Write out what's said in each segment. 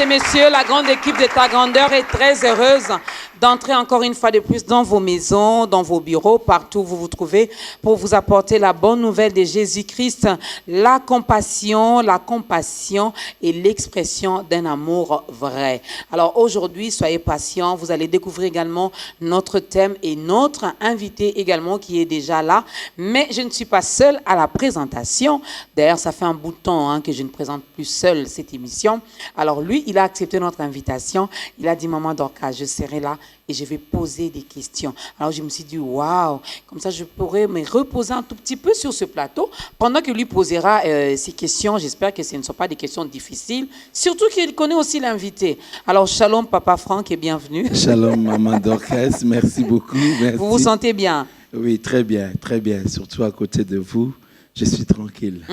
et messieurs, la grande équipe de Ta Grandeur est très heureuse d'entrer encore une fois de plus dans vos maisons, dans vos bureaux, partout où vous vous trouvez, pour vous apporter la bonne nouvelle de Jésus-Christ, la compassion et l'expression d'un amour vrai. Alors aujourd'hui, soyez patients, vous allez découvrir également notre thème et notre invité également qui est déjà là. Mais je ne suis pas seule à la présentation. D'ailleurs, ça fait un bout de temps que je ne présente plus seule cette émission. Alors lui, il a accepté notre invitation. Il a dit, Maman Dorcas, je serai là et je vais poser des questions. Alors je me suis dit, waouh, comme ça je pourrais me reposer un tout petit peu sur ce plateau pendant que lui posera ses questions. J'espère que ce ne sont pas des questions difficiles, surtout qu'il connaît aussi l'invité. Alors shalom Papa Franck et bienvenue. Shalom Maman Dorcas, merci beaucoup. Merci. Vous vous sentez bien? Oui, très bien, surtout à côté de vous. Je suis tranquille.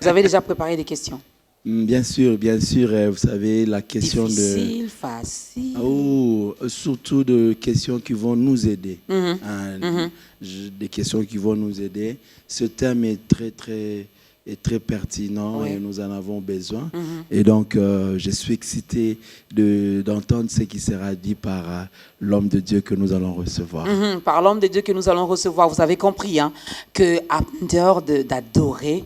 Vous avez déjà préparé des questions? Bien sûr. Vous savez, la question difficile, facile. Oh, surtout de questions qui vont nous aider. Des questions qui vont nous aider. Ce thème est très pertinent et nous en avons besoin. Et donc, je suis excité d'entendre ce qui sera dit par l'homme de Dieu que nous allons recevoir. Par l'homme de Dieu que nous allons recevoir. Vous avez compris qu'en dehors d'adorer,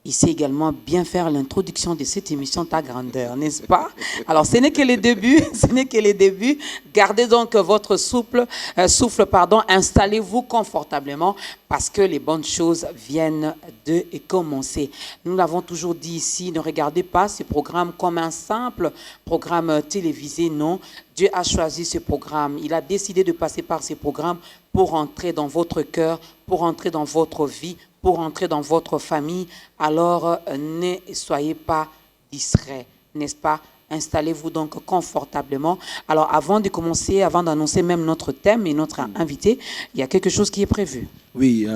il sait également bien faire l'introduction de cette émission Ta Grandeur, n'est-ce pas? Alors, ce n'est que les débuts, Gardez donc votre souffle, installez-vous confortablement parce que les bonnes choses viennent de commencer. Nous l'avons toujours dit ici, ne regardez pas ce programme comme un simple programme télévisé, non. Dieu a choisi ce programme. Il a décidé de passer par ce programme pour entrer dans votre cœur, pour entrer dans votre vie, pour entrer dans votre famille. Alors, ne soyez pas distraits, n'est-ce pas? Installez-vous donc confortablement. Alors, avant de commencer, avant d'annoncer même notre thème et notre invité, il y a quelque chose qui est prévu. Oui,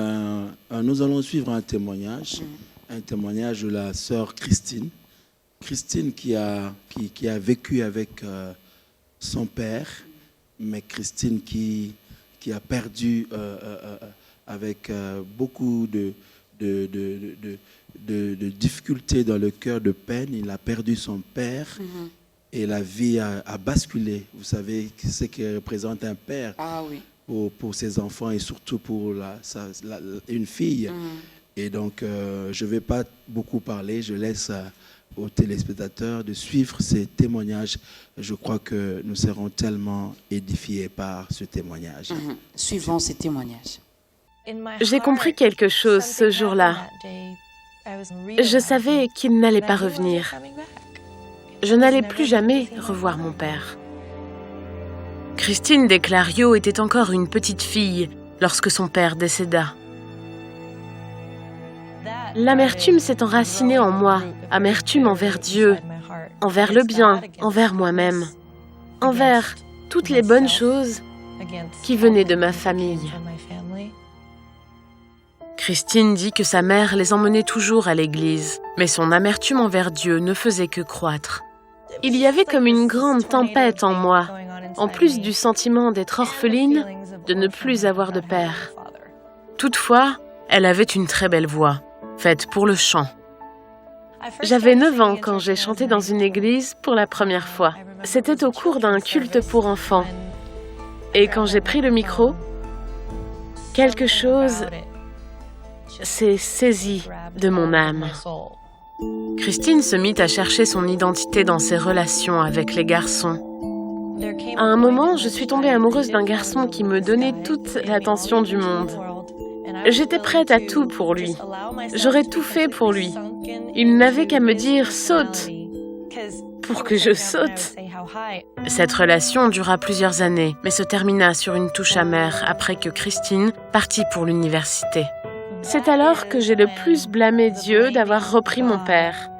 nous allons suivre un témoignage de la sœur Christine. Christine qui a vécu avec son père, mais Christine qui a perdu avec beaucoup de difficultés dans le cœur, de peine. Il a perdu son père et la vie a basculé. Vous savez ce que représente un père pour ses enfants et surtout pour une fille. Et donc, je ne vais pas beaucoup parler. Je laisse aux téléspectateurs de suivre ces témoignages. Je crois que nous serons tellement édifiés par ce témoignage. Suivons ces témoignages. J'ai compris quelque chose ce jour-là. Je savais qu'il n'allait pas revenir. Je n'allais plus jamais revoir mon père. Christine Desclarios était encore une petite fille lorsque son père décéda. L'amertume s'est enracinée en moi, amertume envers Dieu, envers le bien, envers moi-même, envers toutes les bonnes choses qui venaient de ma famille. Christine dit que sa mère les emmenait toujours à l'église, mais son amertume envers Dieu ne faisait que croître. Il y avait comme une grande tempête en moi, en plus du sentiment d'être orpheline, de ne plus avoir de père. Toutefois, elle avait une très belle voix, faite pour le chant. J'avais 9 ans quand j'ai chanté dans une église pour la première fois. C'était au cours d'un culte pour enfants. Et quand j'ai pris le micro, quelque chose s'est saisi de mon âme. Christine se mit à chercher son identité dans ses relations avec les garçons. À un moment, je suis tombée amoureuse d'un garçon qui me donnait toute l'attention du monde. J'étais prête à tout pour lui. J'aurais tout fait pour lui. Il n'avait qu'à me dire « saute » pour que je saute. Cette relation dura plusieurs années, mais se termina sur une touche amère après que Christine partit pour l'université. C'est alors que j'ai le plus blâmé Dieu d'avoir repris mon père.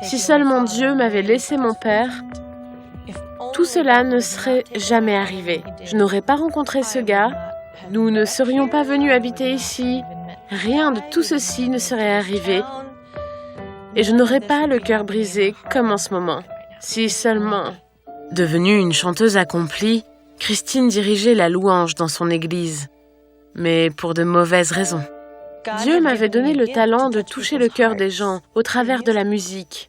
Si seulement Dieu m'avait laissé mon père, tout cela ne serait jamais arrivé. Je n'aurais pas rencontré ce gars, nous ne serions pas venus habiter ici, rien de tout ceci ne serait arrivé. Et je n'aurais pas le cœur brisé comme en ce moment. Si seulement... Devenue une chanteuse accomplie, Christine dirigeait la louange dans son église, mais pour de mauvaises raisons. Dieu m'avait donné le talent de toucher le cœur des gens au travers de la musique.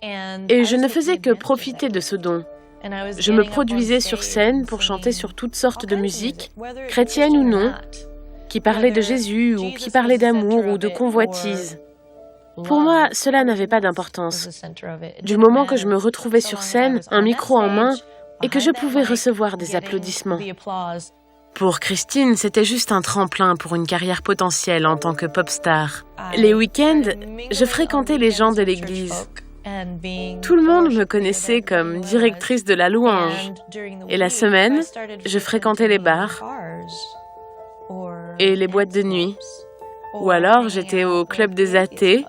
Et je ne faisais que profiter de ce don. Je me produisais sur scène pour chanter sur toutes sortes de musiques, chrétiennes ou non, qui parlaient de Jésus ou qui parlaient d'amour ou de convoitise. Pour moi, cela n'avait pas d'importance. Du moment que je me retrouvais sur scène, un micro en main, et que je pouvais recevoir des applaudissements. Pour Christine, c'était juste un tremplin pour une carrière potentielle en tant que pop star. Les week-ends, je fréquentais les gens de l'église. Tout le monde me connaissait comme directrice de la louange. Et la semaine, je fréquentais les bars et les boîtes de nuit. Ou alors, j'étais au club des athées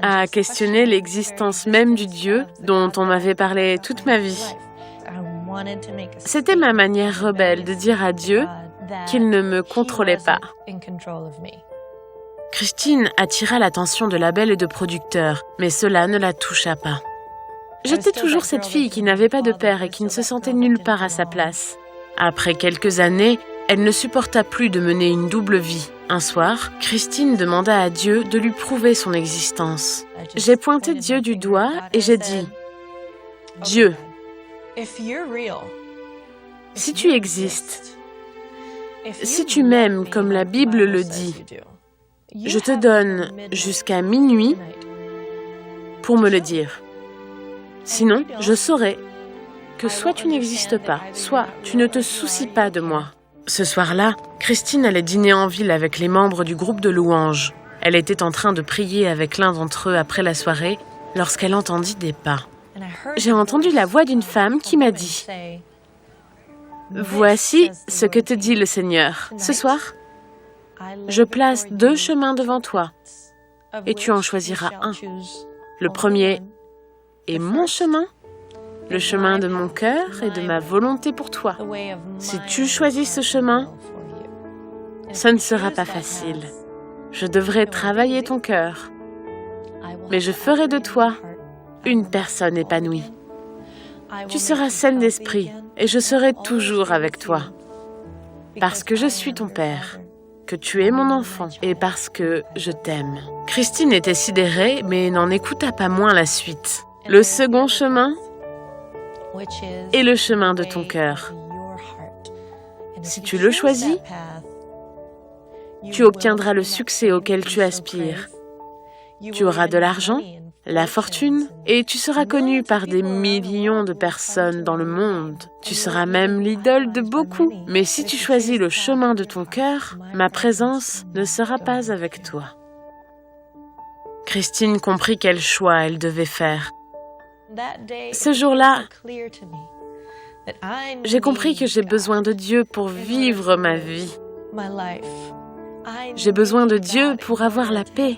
à questionner l'existence même du Dieu dont on m'avait parlé toute ma vie. C'était ma manière rebelle de dire à Dieu qu'il ne me contrôlait pas. Christine attira l'attention de labels et de producteurs, mais cela ne la toucha pas. J'étais toujours cette fille qui n'avait pas de père et qui ne se sentait nulle part à sa place. Après quelques années, elle ne supporta plus de mener une double vie. Un soir, Christine demanda à Dieu de lui prouver son existence. J'ai pointé Dieu du doigt et j'ai dit « Dieu, si tu existes, si tu m'aimes comme la Bible le dit, je te donne jusqu'à minuit pour me le dire. Sinon, je saurai que soit tu n'existes pas, soit tu ne te soucies pas de moi. » Ce soir-là, Christine allait dîner en ville avec les membres du groupe de louanges. Elle était en train de prier avec l'un d'entre eux après la soirée lorsqu'elle entendit des pas. J'ai entendu la voix d'une femme qui m'a dit « Voici ce que te dit le Seigneur. Ce soir, je place 2 chemins devant toi et tu en choisiras un. Le premier est mon chemin, le chemin de mon cœur et de ma volonté pour toi. Si tu choisis ce chemin, ce ne sera pas facile. Je devrai travailler ton cœur, mais je ferai de toi une personne épanouie. Tu seras saine d'esprit et je serai toujours avec toi. Parce que je suis ton père, que tu es mon enfant et parce que je t'aime. » Christine était sidérée, mais n'en écouta pas moins la suite. Le second chemin est le chemin de ton cœur. Si tu le choisis, tu obtiendras le succès auquel tu aspires. Tu auras de l'argent, la fortune, et tu seras connu par des millions de personnes dans le monde. Tu seras même l'idole de beaucoup. Mais si tu choisis le chemin de ton cœur, ma présence ne sera pas avec toi. Christine comprit quel choix elle devait faire. Ce jour-là, j'ai compris que j'ai besoin de Dieu pour vivre ma vie. J'ai besoin de Dieu pour avoir la paix.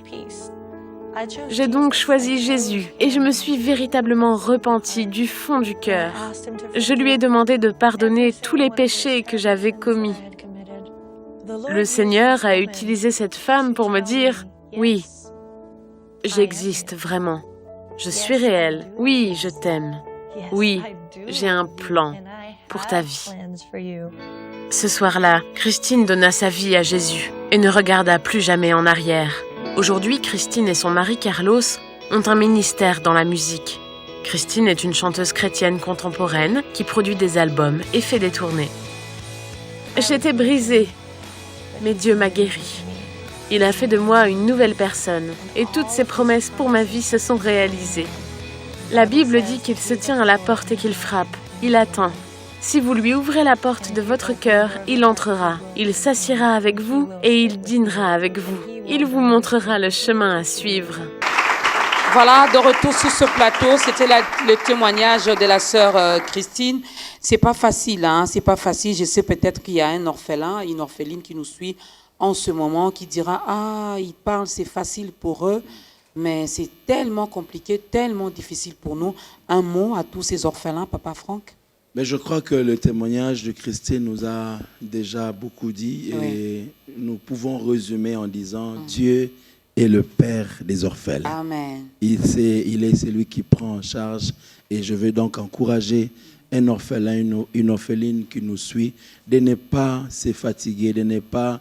J'ai donc choisi Jésus et je me suis véritablement repentie du fond du cœur. Je lui ai demandé de pardonner tous les péchés que j'avais commis. Le Seigneur a utilisé cette femme pour me dire « Oui, j'existe vraiment. Je suis réelle. Oui, je t'aime. Oui, j'ai un plan pour ta vie. » Ce soir-là, Christine donna sa vie à Jésus et ne regarda plus jamais en arrière. Aujourd'hui, Christine et son mari Carlos ont un ministère dans la musique. Christine est une chanteuse chrétienne contemporaine qui produit des albums et fait des tournées. J'étais brisée, mais Dieu m'a guérie. Il a fait de moi une nouvelle personne et toutes ses promesses pour ma vie se sont réalisées. La Bible dit qu'il se tient à la porte et qu'il frappe. Il attend. Si vous lui ouvrez la porte de votre cœur, il entrera. Il s'assiera avec vous et il dînera avec vous. Il vous montrera le chemin à suivre. Voilà, de retour sur ce plateau, c'était le témoignage de la sœur Christine. C'est pas facile, hein, c'est pas facile. Je sais peut-être qu'il y a un orphelin, une orpheline qui nous suit en ce moment, qui dira « Ah, ils parlent, c'est facile pour eux ». Mais c'est tellement compliqué, tellement difficile pour nous. Un mot à tous ces orphelins, Papa Franck? Mais je crois que le témoignage de Christine nous a déjà beaucoup dit et nous pouvons résumer en disant Dieu est le Père des orphelins. Amen. Il est celui qui prend en charge et je veux donc encourager un orphelin, une orpheline qui nous suit de ne pas se fatiguer, de ne pas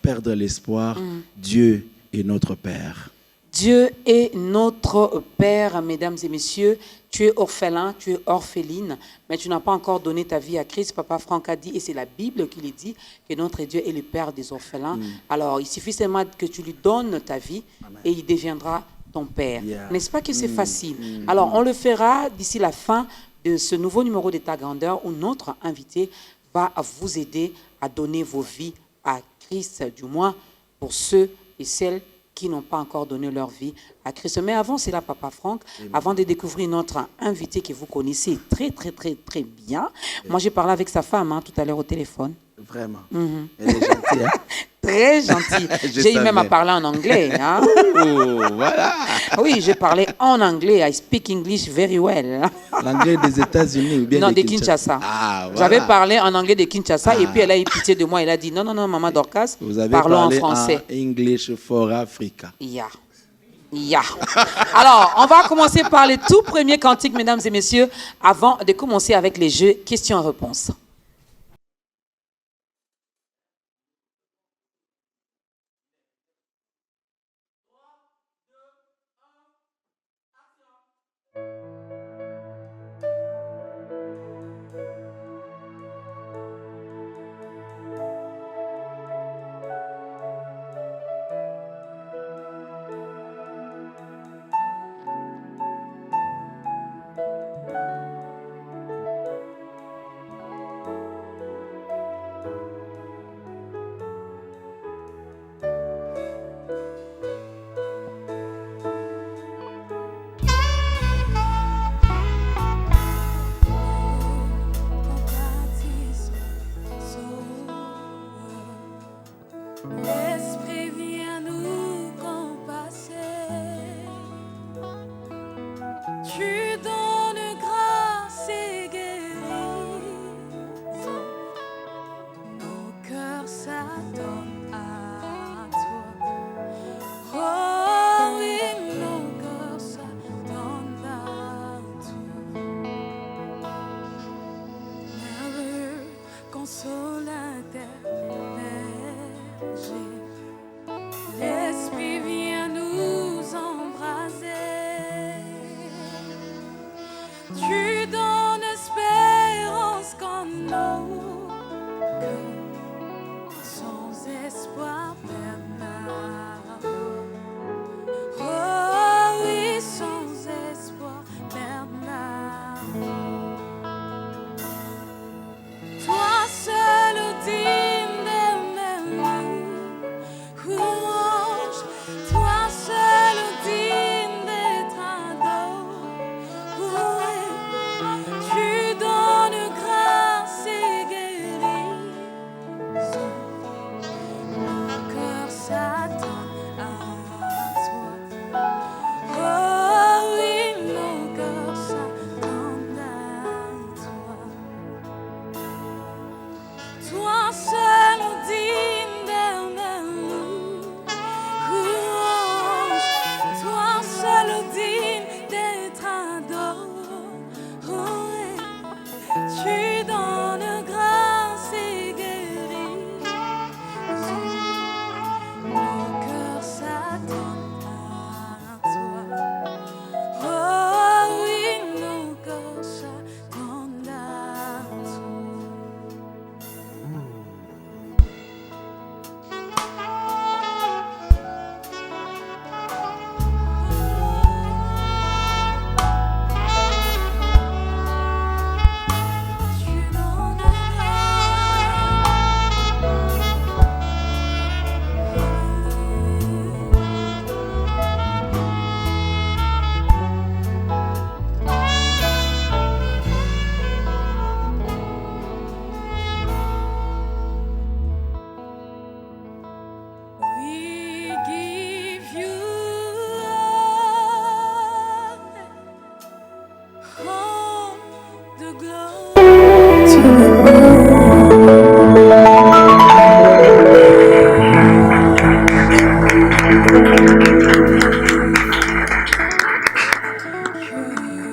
perdre l'espoir. Dieu est notre Père. Dieu est notre Père, mesdames et messieurs. Tu es orphelin, tu es orpheline, mais tu n'as pas encore donné ta vie à Christ. Papa Franck a dit, et c'est la Bible qui le dit, que notre Dieu est le Père des orphelins. Alors, il suffit seulement que tu lui donnes ta vie et il deviendra ton Père. N'est-ce pas que c'est facile? Alors, on le fera d'ici la fin de ce nouveau numéro d'État Grandeur où notre invité va vous aider à donner vos vies à Christ, du moins pour ceux et celles qui n'ont pas encore donné leur vie à Christ. Mais avant cela, Papa Franck, avant de découvrir notre invité que vous connaissez très, très, très, très bien, moi j'ai parlé avec sa femme tout à l'heure au téléphone. Vraiment. Elle est gentille, hein? Très gentille. J'ai eu même à parler en anglais. Hein? Oh, voilà. Oui, j'ai parlé en anglais. I speak English very well. L'anglais des États-Unis ou bien non, de Kinshasa. Ah, voilà. J'avais parlé en anglais de Kinshasa et puis elle a eu pitié de moi. Elle a dit non, non, non, Maman Dorcas, parlons en français. English for Africa. Yeah. Yeah. Alors, on va commencer par le tout premier cantique, mesdames et messieurs, avant de commencer avec les jeux questions-réponses.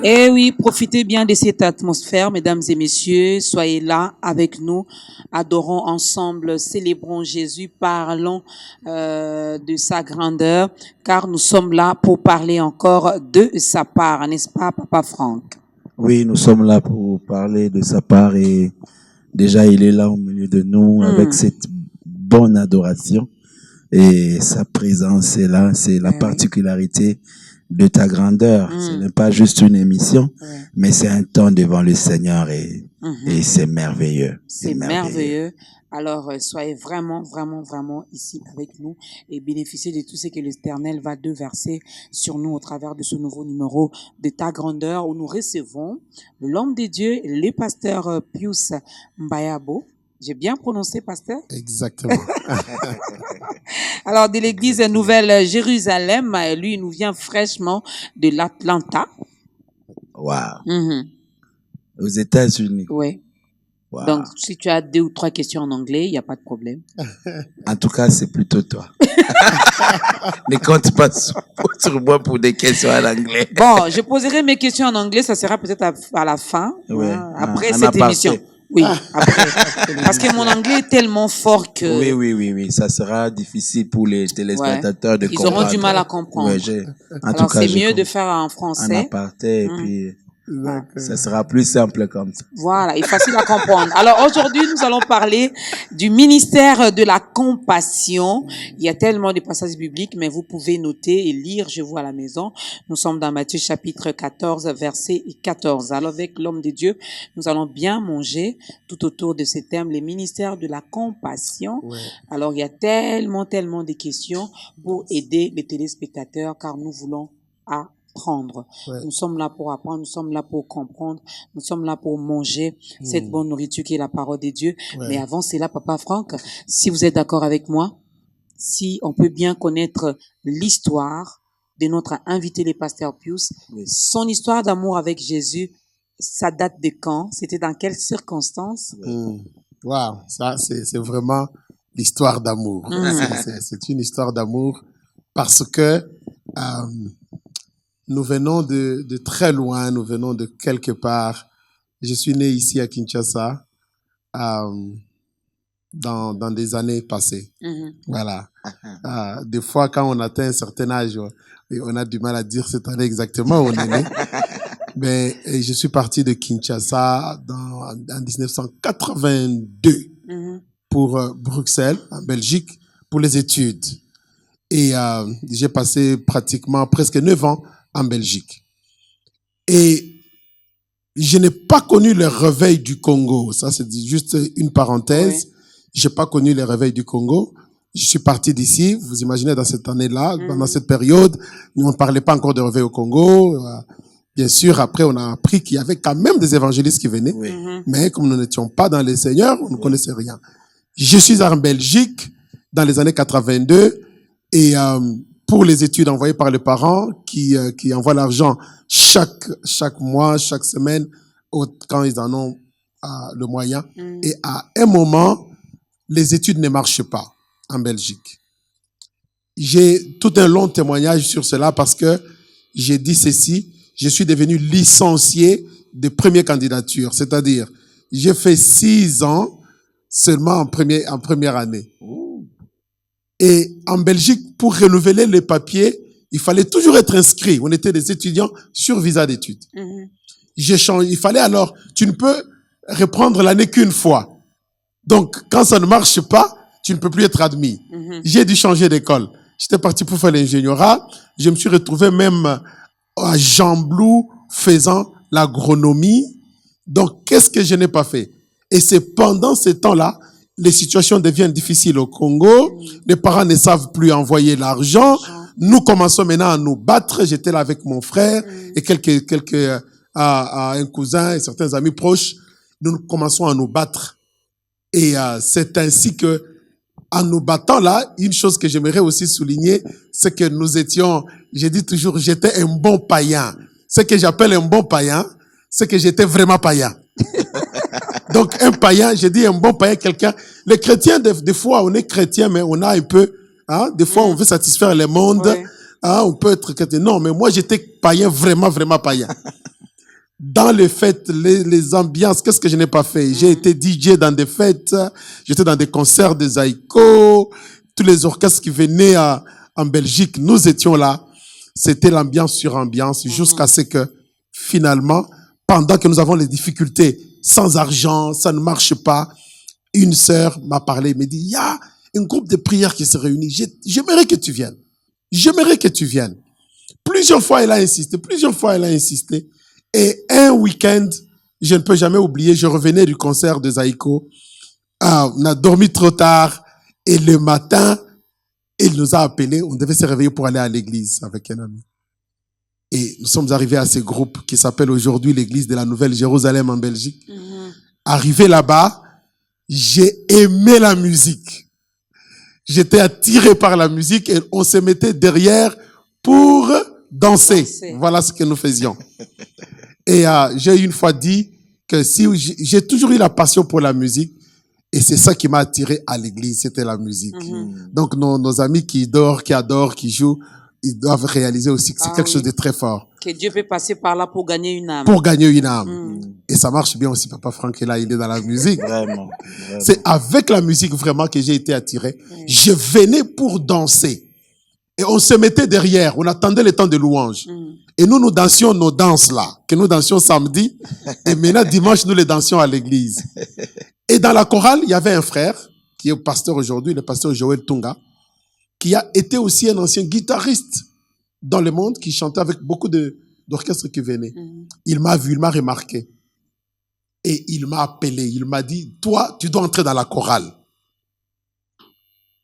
Et oui, profitez bien de cette atmosphère, mesdames et messieurs. Soyez là avec nous. Adorons ensemble, célébrons Jésus, parlons de sa grandeur, car nous sommes là pour parler encore de sa part, n'est-ce pas, Papa Franck? Oui, nous sommes là pour parler de sa part et déjà il est là au milieu de nous avec cette bonne adoration et sa présence est là, c'est la particularité de ta grandeur. Ce n'est pas juste une émission, mais c'est un temps devant le Seigneur et c'est merveilleux. C'est merveilleux. Alors, soyez vraiment, vraiment, vraiment ici avec nous et bénéficiez de tout ce que l'Éternel va déverser sur nous au travers de ce nouveau numéro de ta grandeur où nous recevons l'homme de Dieu, le pasteur Pius Mbayabo. J'ai bien prononcé, pasteur? Exactement. Alors, de l'église Nouvelle Jérusalem, lui, il nous vient fraîchement de l'Atlanta. Wow. Aux États-Unis. Oui. Wow. Donc, si tu as 2 ou 3 questions en anglais, il n'y a pas de problème. En tout cas, c'est plutôt toi. Ne compte pas sur moi pour des questions en anglais. Bon, je poserai mes questions en anglais, ça sera peut-être à la fin, après cette émission. Oui, après. Parce que mon anglais est tellement fort que... Oui. Ça sera difficile pour les téléspectateurs de comprendre. Ils auront du mal à comprendre. Alors, c'est mieux de faire en français. En aparté, et puis... Ça sera plus simple comme ça. Voilà, et facile à comprendre. Alors aujourd'hui, nous allons parler du ministère de la compassion. Il y a tellement de passages bibliques, mais vous pouvez noter et lire chez vous à la maison. Nous sommes dans Matthieu chapitre 14, verset 14. Alors avec l'homme de Dieu, nous allons bien manger tout autour de ce thème, les ministères de la compassion. Alors il y a tellement de questions pour aider les téléspectateurs, car nous voulons apprendre. Nous sommes là pour apprendre, nous sommes là pour comprendre, nous sommes là pour manger cette bonne nourriture qui est la parole de Dieu. Mais avant cela, Papa Franck, si vous êtes d'accord avec moi, si on peut bien connaître l'histoire de notre invité, le pasteur Pius, son histoire d'amour avec Jésus, ça date de quand? C'était dans quelles circonstances? Wow, ça c'est vraiment l'histoire d'amour. C'est une histoire d'amour parce que nous venons de très loin, nous venons de quelque part. Je suis né ici à Kinshasa dans des années passées. Voilà. Des fois, quand on atteint un certain âge, on a du mal à dire cette année exactement où on est né. Mais je suis parti de Kinshasa en 1982 pour Bruxelles, en Belgique, pour les études. Et j'ai passé pratiquement presque 9 ans en Belgique. Et je n'ai pas connu le réveil du Congo. Ça, c'est juste une parenthèse. J'ai pas connu le réveil du Congo. Je suis parti d'ici. Vous imaginez, dans cette année-là, pendant cette période, nous, on ne parlait pas encore de réveil au Congo. Bien sûr, après, on a appris qu'il y avait quand même des évangélistes qui venaient. Mais comme nous n'étions pas dans les Seigneurs, on ne connaissait rien. Je suis en Belgique dans les années 82 et pour les études envoyées par les parents qui envoient l'argent chaque mois, chaque semaine, quand ils en ont le moyen. Et à un moment, les études ne marchent pas en Belgique. J'ai tout un long témoignage sur cela parce que j'ai dit ceci, je suis devenu licencié de première candidature, c'est-à-dire j'ai fait 6 ans seulement en première année. Et en Belgique, pour renouveler les papiers, il fallait toujours être inscrit. On était des étudiants sur visa d'études. J'ai changé. Il fallait alors, tu ne peux reprendre l'année qu'une fois. Donc, quand ça ne marche pas, tu ne peux plus être admis. J'ai dû changer d'école. J'étais parti pour faire l'ingénierat. Je me suis retrouvé même à Jean-Blou faisant l'agronomie. Donc, qu'est-ce que je n'ai pas fait? Et c'est pendant ce temps-là, les situations deviennent difficiles au Congo. Les parents ne savent plus envoyer l'argent. Nous commençons maintenant à nous battre. J'étais là avec mon frère et un cousin et certains amis proches. Nous commençons à nous battre. Et c'est ainsi que, en nous battant là, une chose que j'aimerais aussi souligner, c'est que nous étions, j'ai dit toujours, j'étais un bon païen. Ce que j'appelle un bon païen, c'est que j'étais vraiment païen. Donc, un païen, j'ai dit un bon païen, quelqu'un. Les chrétiens, des fois, on est chrétien, mais on a un peu, des fois, on veut satisfaire le monde. On peut être chrétien. Non, mais moi, j'étais païen, vraiment, vraiment païen. dans les fêtes, les ambiances, qu'est-ce que je n'ai pas fait? J'ai été DJ dans des fêtes, j'étais dans des concerts de Zaïko, tous les orchestres qui venaient en Belgique, nous étions là. C'était l'ambiance sur ambiance jusqu'à ce que, finalement, pendant que nous avons les difficultés, sans argent, ça ne marche pas, une sœur m'a parlé, m'a dit, il y a un groupe de prières qui se réunit, j'aimerais que tu viennes. J'aimerais que tu viennes. Plusieurs fois, elle a insisté. Et un week-end, je ne peux jamais oublier, je revenais du concert de Zaïko. On a dormi trop tard. Et le matin, il nous a appelés. On devait se réveiller pour aller à l'église avec un ami. Et nous sommes arrivés à ce groupe qui s'appelle aujourd'hui l'église de la Nouvelle Jérusalem en Belgique. Arrivé là-bas, j'ai aimé la musique. J'étais attiré par la musique et on se mettait derrière pour danser. Voilà ce que nous faisions. Et j'ai une fois dit que si j'ai toujours eu la passion pour la musique et c'est ça qui m'a attiré à l'église, c'était la musique. Donc nos amis qui adorent, qui jouent, ils doivent réaliser aussi que c'est quelque chose de très fort. Que Dieu peut passer par là pour gagner une âme. Pour gagner une âme. Et ça marche bien aussi. Papa Franck est là, il est dans la musique. Vraiment. C'est avec la musique vraiment que j'ai été attiré. Je venais pour danser. Et on se mettait derrière, on attendait le temps de louange. Et nous dansions nos danses là, que nous dansions samedi. Et maintenant, dimanche, nous les dansions à l'église. Et dans la chorale, il y avait un frère, qui est pasteur aujourd'hui, le pasteur Joël Tunga, qui a été aussi un ancien guitariste dans le monde, qui chantait avec beaucoup d'orchestres qui venaient. Il m'a vu, il m'a remarqué. Et il m'a appelé, il m'a dit, toi, tu dois entrer dans la chorale.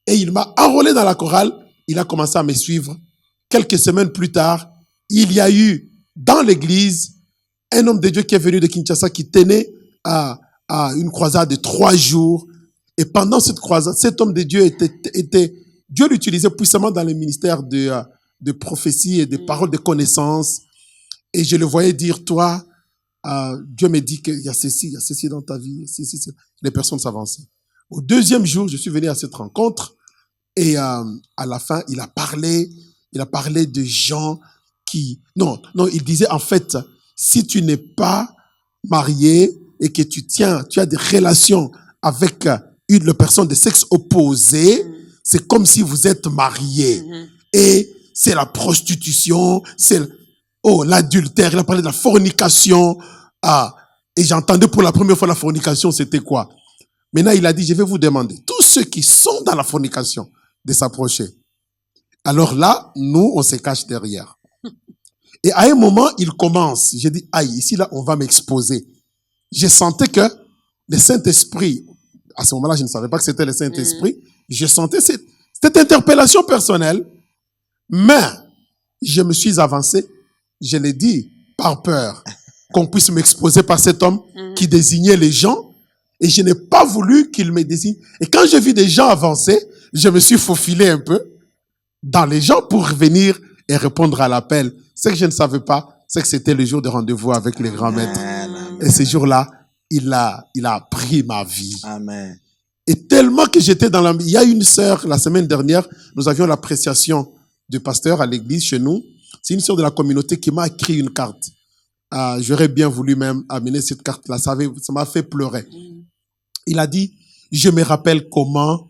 Et il m'a enrôlé dans la chorale. Il a commencé à me suivre. Quelques semaines plus tard, il y a eu dans l'église un homme de Dieu qui est venu de Kinshasa qui tenait à une croisade de 3 jours. Et pendant cette croisade, cet homme de Dieu Dieu l'utilisait puissamment dans le ministère de prophétie et de paroles de connaissance. Et je le voyais dire, toi, Dieu me dit qu'il y a ceci dans ta vie. Ceci. Les personnes s'avançaient. Au 2e jour, je suis venu à cette rencontre. Et à la fin, il a parlé de gens qui... Non, il disait en fait, si tu n'es pas marié et que tu as des relations avec une personne de sexe opposé, c'est comme si vous êtes marié. Et c'est la prostitution, c'est l'adultère, il a parlé de la fornication. Et j'entendais pour la première fois la fornication, c'était quoi? Maintenant, il a dit, je vais vous demander, tous ceux qui sont dans la fornication, de s'approcher. Alors là, nous, on se cache derrière. Et à un moment, il commence. J'ai dit, aïe, ici, là, on va m'exposer. Je sentais que le Saint-Esprit, à ce moment-là, je ne savais pas que c'était le Saint-Esprit, je sentais cette interpellation personnelle, mais je me suis avancé, je l'ai dit, par peur qu'on puisse m'exposer par cet homme qui désignait les gens, et je n'ai pas voulu qu'il me désigne. Et quand j'ai vu des gens avancer, je me suis faufilé un peu dans les gens pour venir et répondre à l'appel. Ce que je ne savais pas, c'est que c'était le jour de rendez-vous avec les grands maîtres. Et ce jour-là, il a pris ma vie. Amen. Et tellement que j'étais dans il y a une sœur, la semaine dernière, nous avions l'appréciation du pasteur à l'église chez nous. C'est une sœur de la communauté qui m'a écrit une carte. J'aurais bien voulu même amener cette carte-là. Ça m'a fait pleurer. Il a dit, je me rappelle comment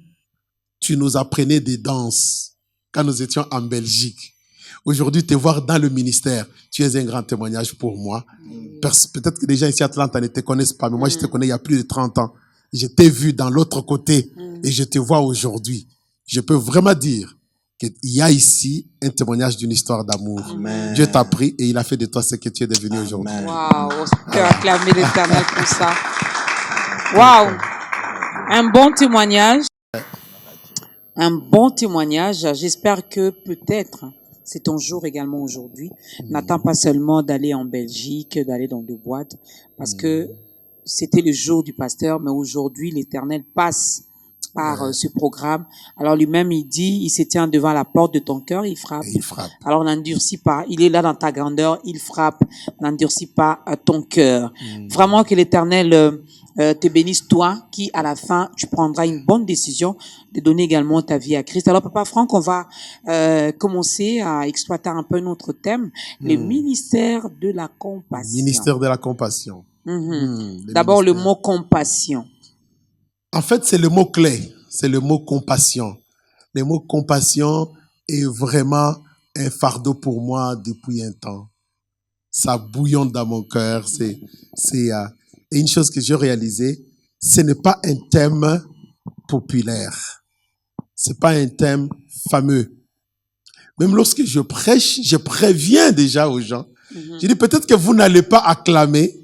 tu nous apprenais des danses quand nous étions en Belgique. Aujourd'hui, te voir dans le ministère, tu es un grand témoignage pour moi. Peut-être que les gens ici à Atlanta ne te connaissent pas, mais moi, je te connais il y a plus de 30 ans. Je t'ai vu dans l'autre côté et je te vois aujourd'hui. Je peux vraiment dire qu'il y a ici un témoignage d'une histoire d'amour. Amen. Dieu t'a pris et il a fait de toi ce que tu es devenu aujourd'hui. Waouh, on peut acclamer l'Éternel pour ça. Waouh, un bon témoignage. Un bon témoignage. J'espère que peut-être c'est ton jour également aujourd'hui. N'attends pas seulement d'aller en Belgique, d'aller dans des boîtes, parce que c'était le jour du pasteur, mais aujourd'hui l'Éternel passe par ce programme. Alors lui-même, il dit, il se tient devant la porte de ton cœur, il frappe. Et il frappe. Alors n'endurcis pas. Il est là dans ta grandeur, il frappe. N'endurcis pas ton cœur. Vraiment que l'Éternel te bénisse, toi, qui à la fin, tu prendras une bonne décision de donner également ta vie à Christ. Alors Papa Franck, on va commencer à exploiter un peu notre thème, le ministère de la compassion. Ministère de la compassion. D'abord le mot compassion. En fait, c'est le mot clé. C'est le mot compassion. Le mot compassion est vraiment un fardeau pour moi depuis un temps. Ça bouillonne dans mon cœur. Et une chose que j'ai réalisée, ce n'est pas un thème populaire. C'est pas un thème fameux. Même lorsque je prêche, je préviens déjà aux gens. Je dis peut-être que vous n'allez pas acclamer.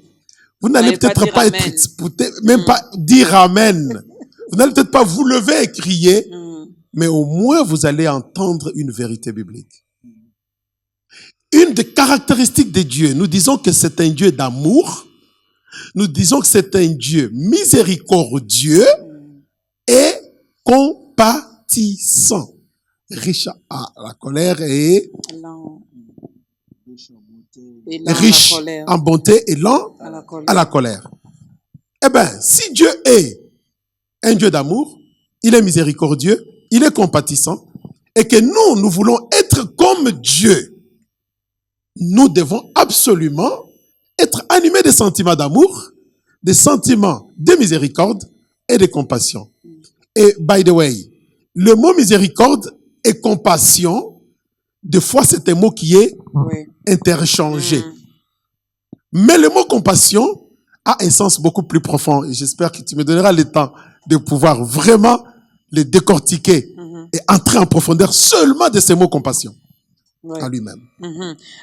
Vous n'allez peut-être pas être, même pas dire amen. Vous n'allez peut-être pas vous lever et crier, mais au moins vous allez entendre une vérité biblique. Une des caractéristiques de Dieu, nous disons que c'est un Dieu d'amour, nous disons que c'est un Dieu miséricordieux et compatissant, riche à la colère et riche en bonté et lent à la colère. Eh bien, si Dieu est un Dieu d'amour, il est miséricordieux, il est compatissant, et que nous voulons être comme Dieu, nous devons absolument être animés des sentiments d'amour, des sentiments de miséricorde et de compassion. Et by the way, le mot miséricorde et compassion, des fois c'est un mot qui est interchangé. Mais le mot compassion a un sens beaucoup plus profond. Et j'espère que tu me donneras le temps de pouvoir vraiment le décortiquer et entrer en profondeur seulement de ces mots compassion à lui-même.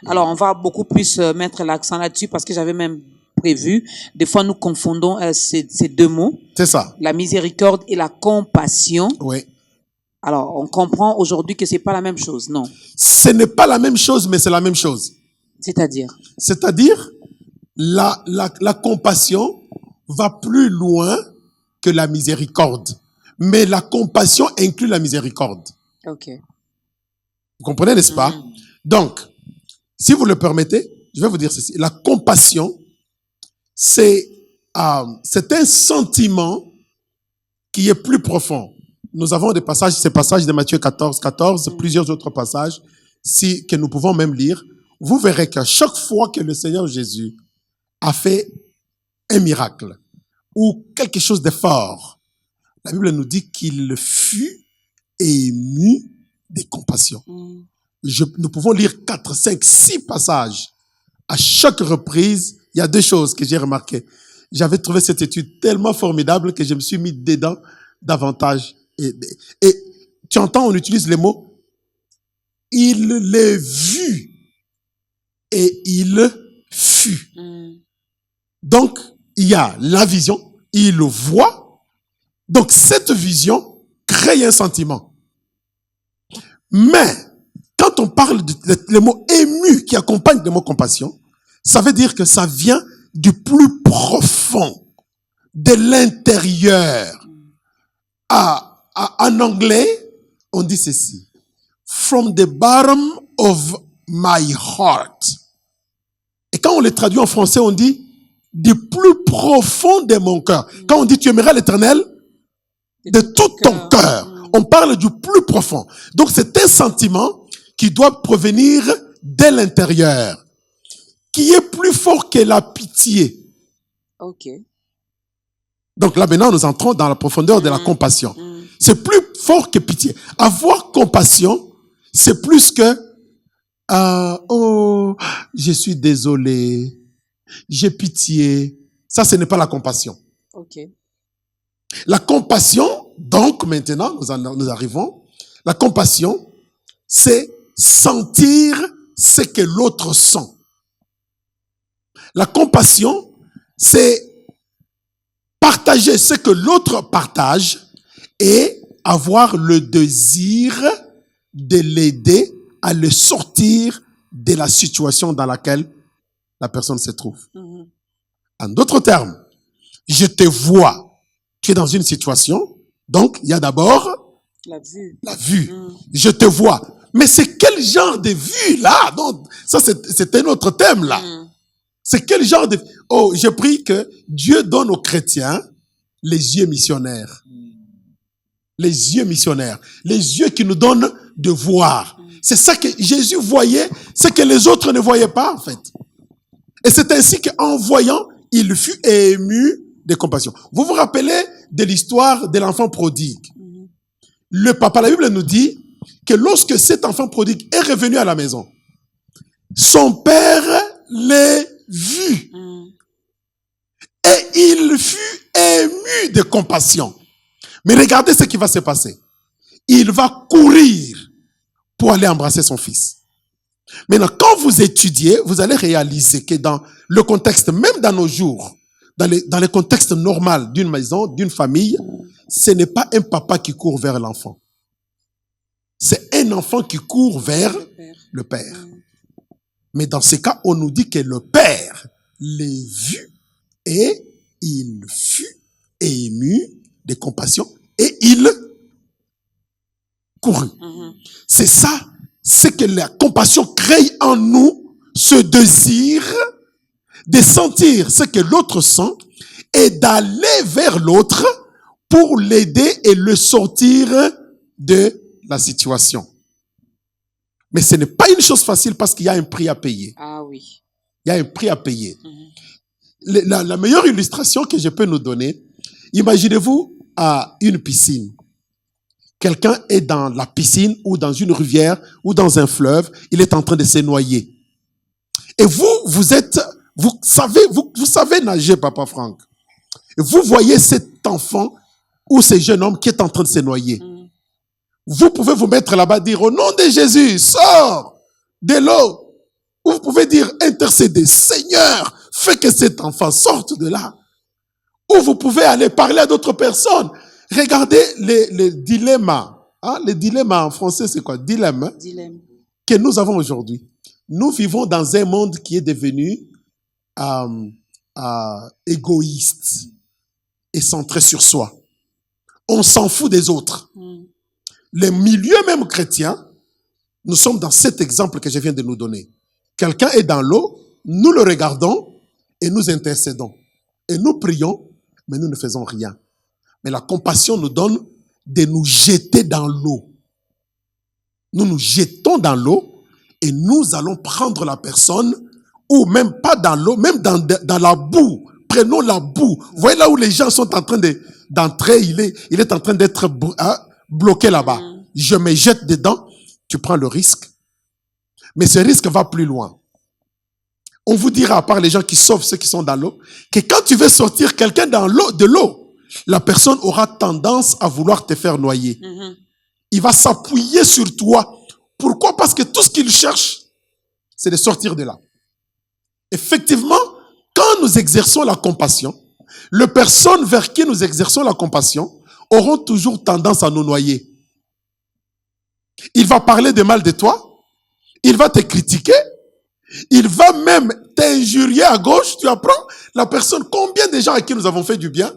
Alors, on va beaucoup plus mettre l'accent là-dessus parce que j'avais même prévu. Des fois, nous confondons ces deux mots. C'est ça. La miséricorde et la compassion. Oui. Alors, on comprend aujourd'hui que c'est pas la même chose, non? Ce n'est pas la même chose, mais c'est la même chose. C'est-à-dire? C'est-à-dire, la compassion va plus loin que la miséricorde. Mais la compassion inclut la miséricorde. Ok. Vous comprenez, n'est-ce pas? Donc, si vous le permettez, je vais vous dire ceci. La compassion, c'est un sentiment qui est plus profond. Nous avons des passages, ces passages de Matthieu 14, plusieurs autres passages, que nous pouvons même lire. Vous verrez qu'à chaque fois que le Seigneur Jésus a fait un miracle ou quelque chose de fort, la Bible nous dit qu'il fut ému de compassion. Nous pouvons lire 4, 5, 6 passages. À chaque reprise, il y a deux choses que j'ai remarquées. J'avais trouvé cette étude tellement formidable que je me suis mis dedans davantage. Et tu entends, on utilise les mots « il l'a vu » et « il fut ». Donc, il y a la vision, il le voit. Donc, cette vision crée un sentiment. Mais, quand on parle le mot ému qui accompagne le mot compassion, ça veut dire que ça vient du plus profond, de l'intérieur. En anglais, on dit ceci. From the bottom of my heart. Et quand on le traduit en français, on dit du plus profond de mon cœur. Quand on dit tu aimeras l'Éternel de tout ton cœur, on parle du plus profond. Donc c'est un sentiment qui doit provenir de l'intérieur, qui est plus fort que la pitié. Ok. Donc là maintenant nous entrons dans la profondeur de la compassion. C'est plus fort que pitié. Avoir compassion, c'est plus que oh, je suis désolé, j'ai pitié. Ça, ce n'est pas la compassion. Ok. La compassion, donc maintenant, nous arrivons. La compassion, c'est sentir ce que l'autre sent. La compassion, c'est partager ce que l'autre partage et avoir le désir de l'aider à le sortir de la situation dans laquelle la personne se trouve. En d'autres termes, je te vois, tu es dans une situation, Donc, il y a d'abord la vue. La vue. Je te vois. Mais c'est quel genre de vue là? Donc, ça, c'est un autre thème là. C'est quel genre de... Oh, je prie que Dieu donne aux chrétiens les yeux missionnaires. Les yeux missionnaires. Les yeux qui nous donnent de voir. C'est ça que Jésus voyait, ce que les autres ne voyaient pas en fait. Et c'est ainsi qu'en voyant, il fut ému de compassion. Vous vous rappelez de l'histoire de l'enfant prodigue? Le papa, la Bible nous dit que lorsque cet enfant prodigue est revenu à la maison, son père l'ait vu. Et il fut ému de compassion. Mais regardez ce qui va se passer. Il va courir pour aller embrasser son fils. Maintenant, quand vous étudiez, vous allez réaliser que dans le contexte, même dans nos jours, dans le contexte normal d'une maison, d'une famille, ce n'est pas un papa qui court vers l'enfant. C'est un enfant qui court vers le père. Mais dans ce cas, on nous dit que le père les vit et il fut ému de compassion et il courut. C'est ça, c'est que la compassion crée en nous ce désir de sentir ce que l'autre sent et d'aller vers l'autre pour l'aider et le sortir de la situation. Mais ce n'est pas une chose facile parce qu'il y a un prix à payer. Ah oui. Il y a un prix à payer. La meilleure illustration que je peux nous donner, imaginez-vous à une piscine. Quelqu'un est dans la piscine ou dans une rivière ou dans un fleuve, il est en train de se noyer. Et vous savez nager, Papa Franck. Et vous voyez cet enfant ou ce jeune homme qui est en train de se noyer. Vous pouvez vous mettre là-bas et dire, au nom de Jésus, sors de l'eau. Ou vous pouvez dire, intercéder, Seigneur, fais que cet enfant sorte de là. Ou vous pouvez aller parler à d'autres personnes. Regardez les dilemmas. Les dilemmas en français, c'est quoi? Dilemme. Que nous avons aujourd'hui. Nous vivons dans un monde qui est devenu égoïste et centré sur soi. On s'en fout des autres. Les milieux même chrétiens, nous sommes dans cet exemple que je viens de nous donner. Quelqu'un est dans l'eau, nous le regardons et nous intercédons. Et nous prions, mais nous ne faisons rien. Mais la compassion nous donne de nous jeter dans l'eau. Nous nous jetons dans l'eau et nous allons prendre la personne, ou même pas dans l'eau, même dans la boue. Prenons la boue. Vous voyez là où les gens sont en train d'entrer, il est en train d'être bloqué là-bas. Je me jette dedans, tu prends le risque. Mais ce risque va plus loin. On vous dira, à part les gens qui sauvent ceux qui sont dans l'eau, que quand tu veux sortir quelqu'un de l'eau, la personne aura tendance à vouloir te faire noyer. Il va s'appuyer sur toi. Pourquoi? Parce que tout ce qu'il cherche, c'est de sortir de là. Effectivement, quand nous exerçons la compassion, les personnes vers qui nous exerçons la compassion auront toujours tendance à nous noyer. Il va parler de mal de toi, il va te critiquer, il va même t'injurier à gauche. Tu apprends la personne, combien de gens à qui nous avons fait du bien,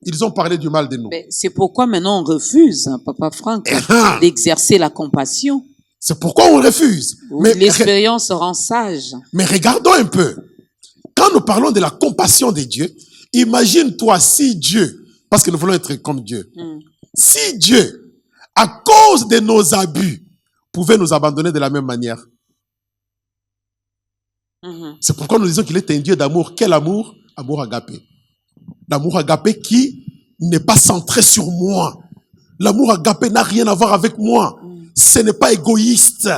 ils ont parlé du mal de nous. C'est pourquoi maintenant on refuse, Papa Franck, d'exercer la compassion. C'est pourquoi on refuse. Mais l'expérience rend sage. Mais regardons un peu. Quand nous parlons de la compassion de Dieu, imagine-toi si Dieu, parce que nous voulons être comme Dieu, si Dieu, à cause de nos abus, pouvait nous abandonner de la même manière. C'est pourquoi nous disons qu'il est un Dieu d'amour. Quel amour? Amour agapé. L'amour agapé qui n'est pas centré sur moi. L'amour agapé n'a rien à voir avec moi. Ce n'est pas égoïste.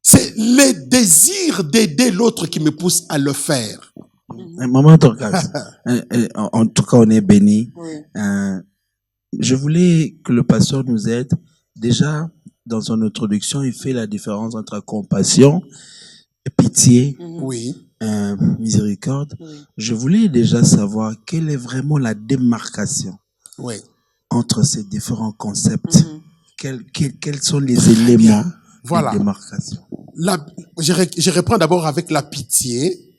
C'est le désir d'aider l'autre qui me pousse à le faire. Maman Dorcas, en tout cas, on est béni. Je voulais que le pasteur nous aide. Déjà, dans son introduction, il fait la différence entre compassion, pitié, miséricorde. Je voulais déjà savoir quelle est vraiment la démarcation entre ces différents concepts. Quels sont les éléments de démarcation? Je reprends d'abord avec la pitié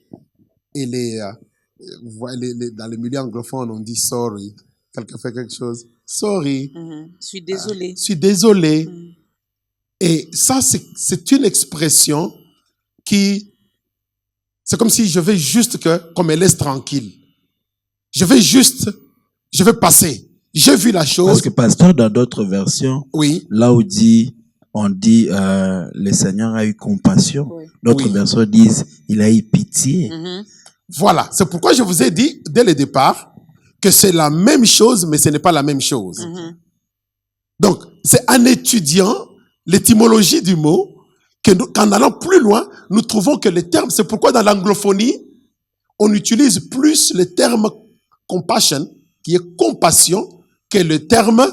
et dans le milieu anglophone on dit sorry, quelqu'un fait quelque chose, sorry. Je suis désolé. Je suis désolé. Et ça, c'est une expression qui, c'est comme si je veux juste qu'on me laisse tranquille. Je veux passer. J'ai vu la chose. Parce que pasteur, dans d'autres versions, oui, là où on dit le Seigneur a eu compassion. Oui. D'autres versions disent il a eu pitié. Voilà. C'est pourquoi je vous ai dit dès le départ que c'est la même chose, mais ce n'est pas la même chose. Donc, c'est en étudiant l'étymologie du mot qu'en allant plus loin, nous trouvons que les termes, c'est pourquoi dans l'anglophonie, on utilise plus le terme compassion, qui est compassion, que le terme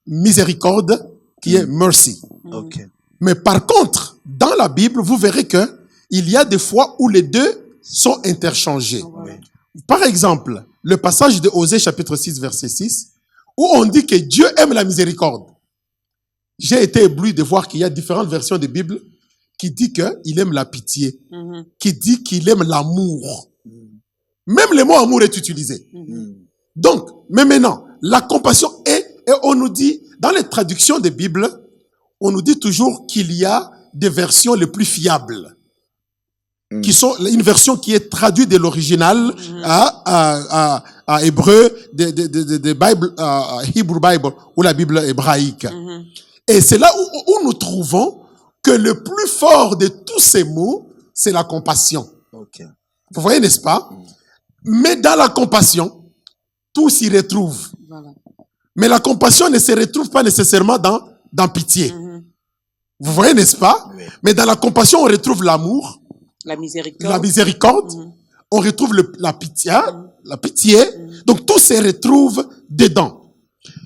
miséricorde, qui est mercy. Okay. Mais par contre, dans la Bible, vous verrez que il y a des fois où les deux sont interchangés. Par exemple, le passage de Osée chapitre 6, verset 6, où on dit que Dieu aime la miséricorde. J'ai été ébloui de voir qu'il y a différentes versions de Bible qui disent qu'il aime la pitié, qui dit qu'il aime l'amour. Même le mot amour est utilisé. Donc, mais maintenant, la compassion et on nous dit, dans les traductions des Bibles, on nous dit toujours qu'il y a des versions les plus fiables, qui sont une version qui est traduite de l'original à hébreu, de Bible, Hebrew Bible, ou la Bible hébraïque. Et c'est là où nous trouvons que le plus fort de tous ces mots, c'est la compassion. Okay. Vous voyez, n'est-ce pas? Mais dans la compassion, tout s'y retrouve. Voilà. Mais la compassion ne se retrouve pas nécessairement dans pitié. Vous voyez, n'est-ce pas? Oui. Mais dans la compassion, on retrouve l'amour, la miséricorde, on retrouve la pitié. Donc tout se retrouve dedans.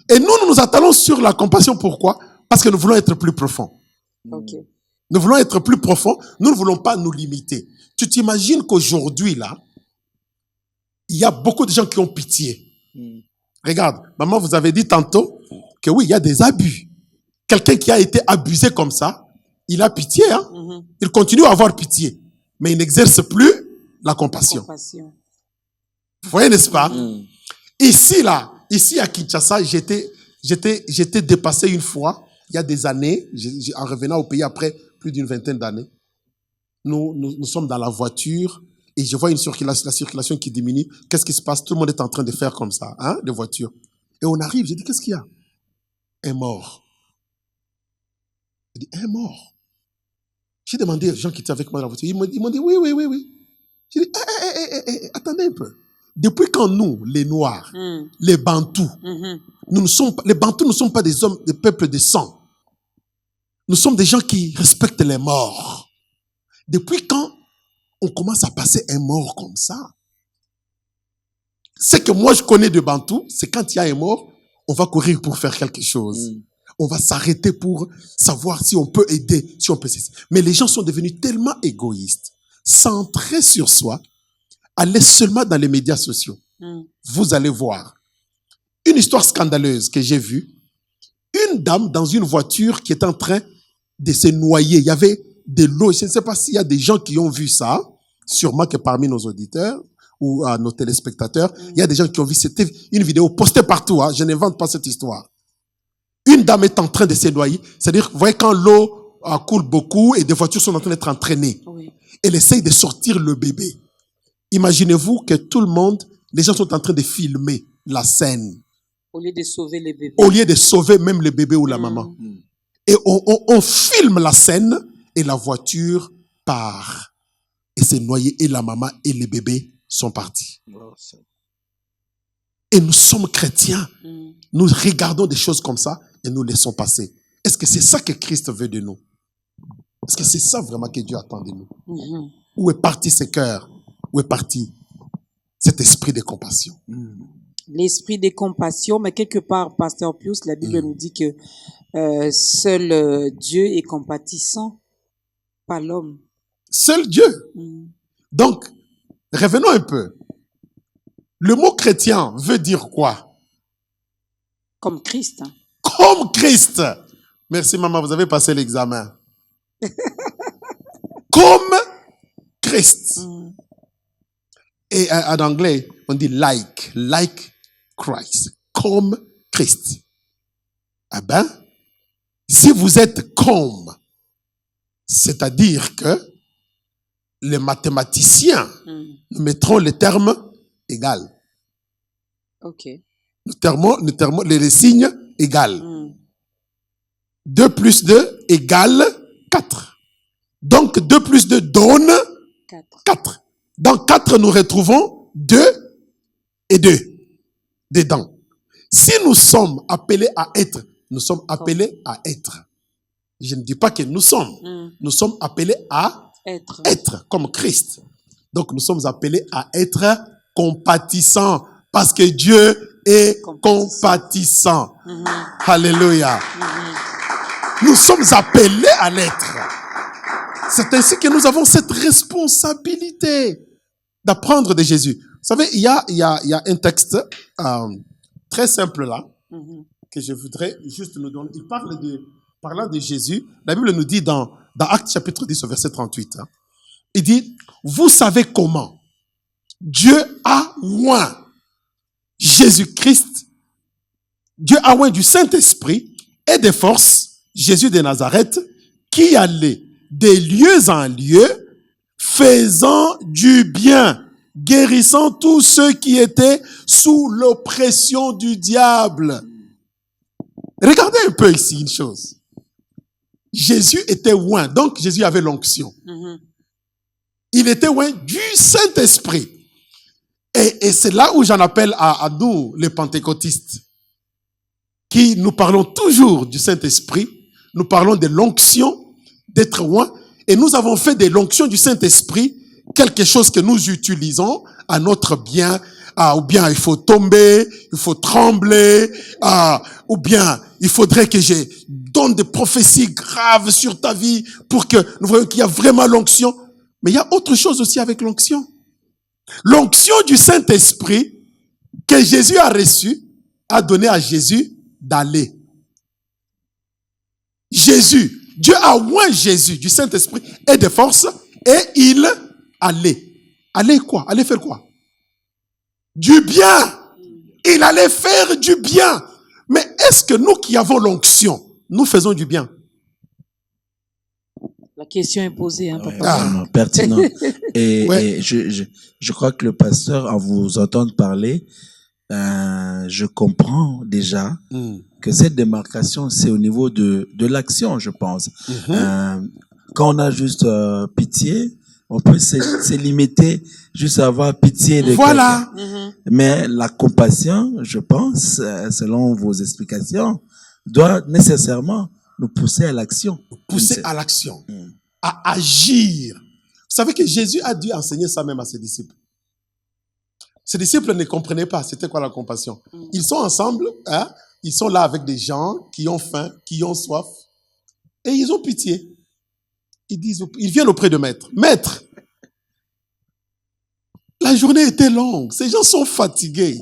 Et nous nous attardons sur la compassion. Pourquoi? Parce que nous voulons être plus profonds. Okay. Nous voulons être plus profonds. Nous ne voulons pas nous limiter. Tu t'imagines qu'aujourd'hui, là, il y a beaucoup de gens qui ont pitié. Regarde, maman vous avez dit tantôt que oui, il y a des abus. Quelqu'un qui a été abusé comme ça, il a pitié. Hein? Il continue à avoir pitié. Mais il n'exerce plus la compassion. Vous voyez, n'est-ce pas? Ici à Kinshasa, j'étais dépassé une fois, il y a des années, en revenant au pays après plus d'une vingtaine d'années. Nous sommes dans la voiture et je vois la circulation qui diminue. Qu'est-ce qui se passe? Tout le monde est en train de faire comme ça, hein, de voiture. Et on arrive, je dis, qu'est-ce qu'il y a? Un mort. Je dis, un mort. J'ai demandé aux gens qui étaient avec moi dans la voiture. Ils m'ont dit, oui. J'ai dit, attendez un peu. Depuis quand nous, les Noirs, les Bantous, les Bantous ne sont pas des hommes, des peuples de sang. Nous sommes des gens qui respectent les morts. Depuis quand on commence à passer un mort comme ça? Ce que moi je connais de Bantous, c'est quand il y a un mort, on va courir pour faire quelque chose. On va s'arrêter pour savoir si on peut aider, si on peut cesser. Mais les gens sont devenus tellement égoïstes, centrés sur soi. Allez seulement dans les médias sociaux. Vous allez voir. Une histoire scandaleuse que j'ai vue. Une dame dans une voiture qui est en train de se noyer. Il y avait de l'eau. Je ne sais pas s'il y a des gens qui ont vu ça. Sûrement que parmi nos auditeurs ou nos téléspectateurs, il y a des gens qui ont vu. C'était une vidéo postée partout. Hein. Je n'invente pas cette histoire. Une dame est en train de se noyer. C'est-à-dire, vous voyez, quand l'eau coule beaucoup et des voitures sont en train d'être entraînées. Elle essaye de sortir le bébé. Imaginez-vous que tout le monde, les gens sont en train de filmer la scène. Au lieu de sauver les bébés. Au lieu de sauver même le bébé ou la maman. Et on filme la scène et la voiture part. Et c'est noyé et la maman et le bébé sont partis. Et nous sommes chrétiens. Nous regardons des choses comme ça et nous laissons passer. Est-ce que c'est ça que Christ veut de nous? Est-ce que c'est ça vraiment que Dieu attend de nous? Où est parti ce cœur? Où est parti cet esprit de compassion? L'esprit de compassion, mais quelque part, Pasteur Pius, la Bible nous dit que seul Dieu est compatissant, pas l'homme. Seul Dieu. Donc, revenons un peu. Le mot chrétien veut dire quoi? Comme Christ. Hein. Comme Christ. Merci maman, vous avez passé l'examen. Comme Christ. Et en anglais, on dit like Christ, comme Christ. Eh bien, si vous êtes comme, c'est-à-dire que les mathématiciens nous mettront les termes égal. Ok. Les signes égal. 2 plus 2 égale 4. Donc 2 plus 2 donne 4. Dans 4, nous retrouvons 2 et 2 dedans. Si nous sommes appelés à être, nous sommes appelés à être. Je ne dis pas que nous sommes. Nous sommes appelés à être comme Christ. Donc nous sommes appelés à être compatissants parce que Dieu est compatissant. Alléluia. Nous sommes appelés à l'être. C'est ainsi que nous avons cette responsabilité d'apprendre de Jésus. Vous savez, il y a un texte très simple là que je voudrais juste nous donner. Il parlant de Jésus. La Bible nous dit dans Actes chapitre 10 au verset 38. Il dit, vous savez comment Dieu a oint Jésus-Christ, Dieu a oint du Saint-Esprit et des forces Jésus de Nazareth qui allait de lieu en lieu faisant du bien, guérissant tous ceux qui étaient sous l'oppression du diable. Regardez un peu ici une chose. Jésus était oint, donc Jésus avait l'onction. Il était oint du Saint-Esprit. Et c'est là où j'en appelle à nous, les pentecôtistes, qui nous parlons toujours du Saint-Esprit, nous parlons de l'onction, d'être oint, et nous avons fait de l'onction du Saint-Esprit quelque chose que nous utilisons à notre bien, ou bien il faut tomber, il faut trembler, ou bien il faudrait que je donne des prophéties graves sur ta vie pour que nous voyons qu'il y a vraiment l'onction. Mais il y a autre chose aussi avec l'onction. L'onction du Saint-Esprit que Jésus a reçue a donné à Jésus d'aller. Jésus, Dieu a oint Jésus du Saint-Esprit et de force et il allait. Allait quoi? Allait faire quoi? Du bien. Il allait faire du bien. Mais est-ce que nous qui avons l'onction, nous faisons du bien? La question est posée, hein, papa. Vraiment pertinent. Et je crois que le pasteur, en vous entendant parler, je comprends déjà que cette démarcation, c'est au niveau de l'action, je pense. Quand on a juste pitié, on peut se limiter juste à avoir pitié de quelqu'un. Mais la compassion, je pense, selon vos explications, doit nécessairement nous pousser à l'action. Pousser à l'action, à agir. Vous savez que Jésus a dû enseigner ça même à ses disciples. Ses disciples ne comprenaient pas c'était quoi la compassion. Ils sont ensemble, ils sont là avec des gens qui ont faim, qui ont soif, et ils ont pitié. Ils viennent auprès de Maître. Maître, la journée était longue, ces gens sont fatigués,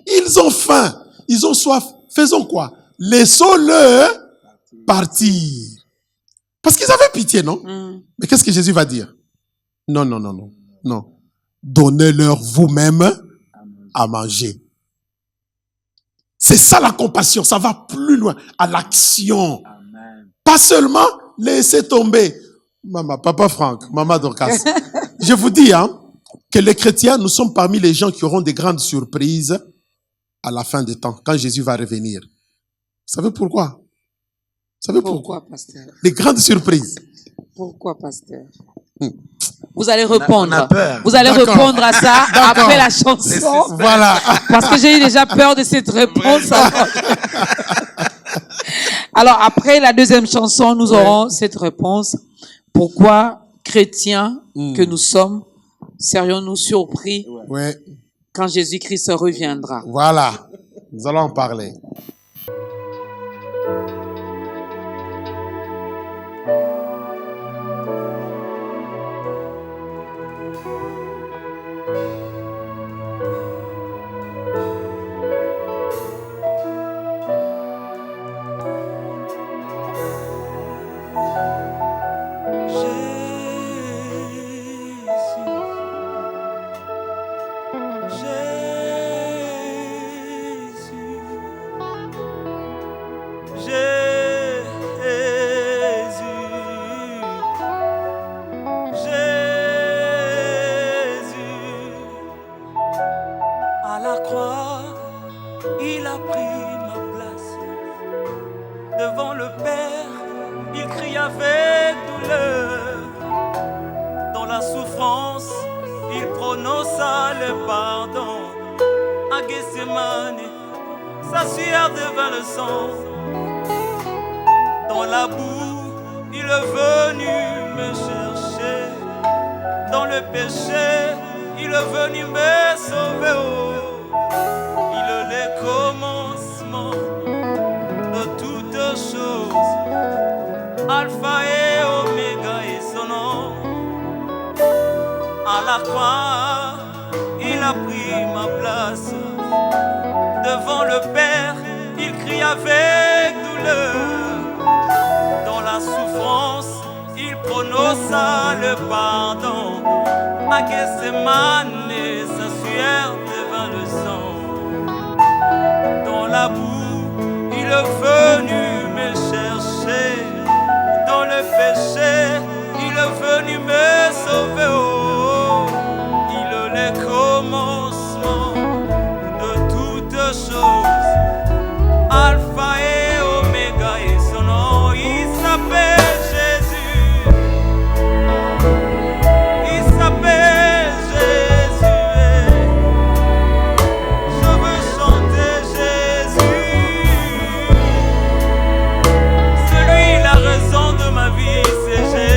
ils ont faim, ils ont soif. Faisons quoi? Laissons-le partir. Parce qu'ils avaient pitié, non? Mais qu'est-ce que Jésus va dire? Non. Donnez-leur vous-même à manger. C'est ça la compassion, ça va plus loin, à l'action. Pas seulement laisser tomber. Maman, papa Franck, maman Dorcas. Je vous dis, que les chrétiens, nous sommes parmi les gens qui auront des grandes surprises à la fin des temps, quand Jésus va revenir. Vous savez pourquoi? Vous savez pourquoi, pasteur? Des grandes surprises. Pourquoi, pasteur? Vous allez répondre. On a peur. Vous allez répondre à ça après la chanson. Voilà. Parce que j'ai eu déjà peur de cette réponse. Alors, après la deuxième chanson, nous aurons cette réponse. Pourquoi, chrétiens que nous sommes, serions-nous surpris quand Jésus-Christ reviendra? Voilà. Nous allons en parler. le pardon. À Gethsemane, sa sueur devint le sang. Dans la boue, il est venu me chercher. Dans le péché, il est venu me sauver. Oh. Il est le commencement de toutes choses. Alpha et Oméga est son nom. À la croix, il a pris ma place. Devant le Père, il crie avec douleur. Dans la souffrance, il prononça le pardon. À Gethsemane, sa sueur devint le sang. Dans la boue, il est venu me chercher. Dans le péché, il est venu me sauver. Oh, il est le commencement de toutes choses. Alpha et Oméga et son nom, il s'appelle Jésus. Il s'appelle Jésus. Je veux chanter Jésus. C'est lui la raison de ma vie, c'est Jésus.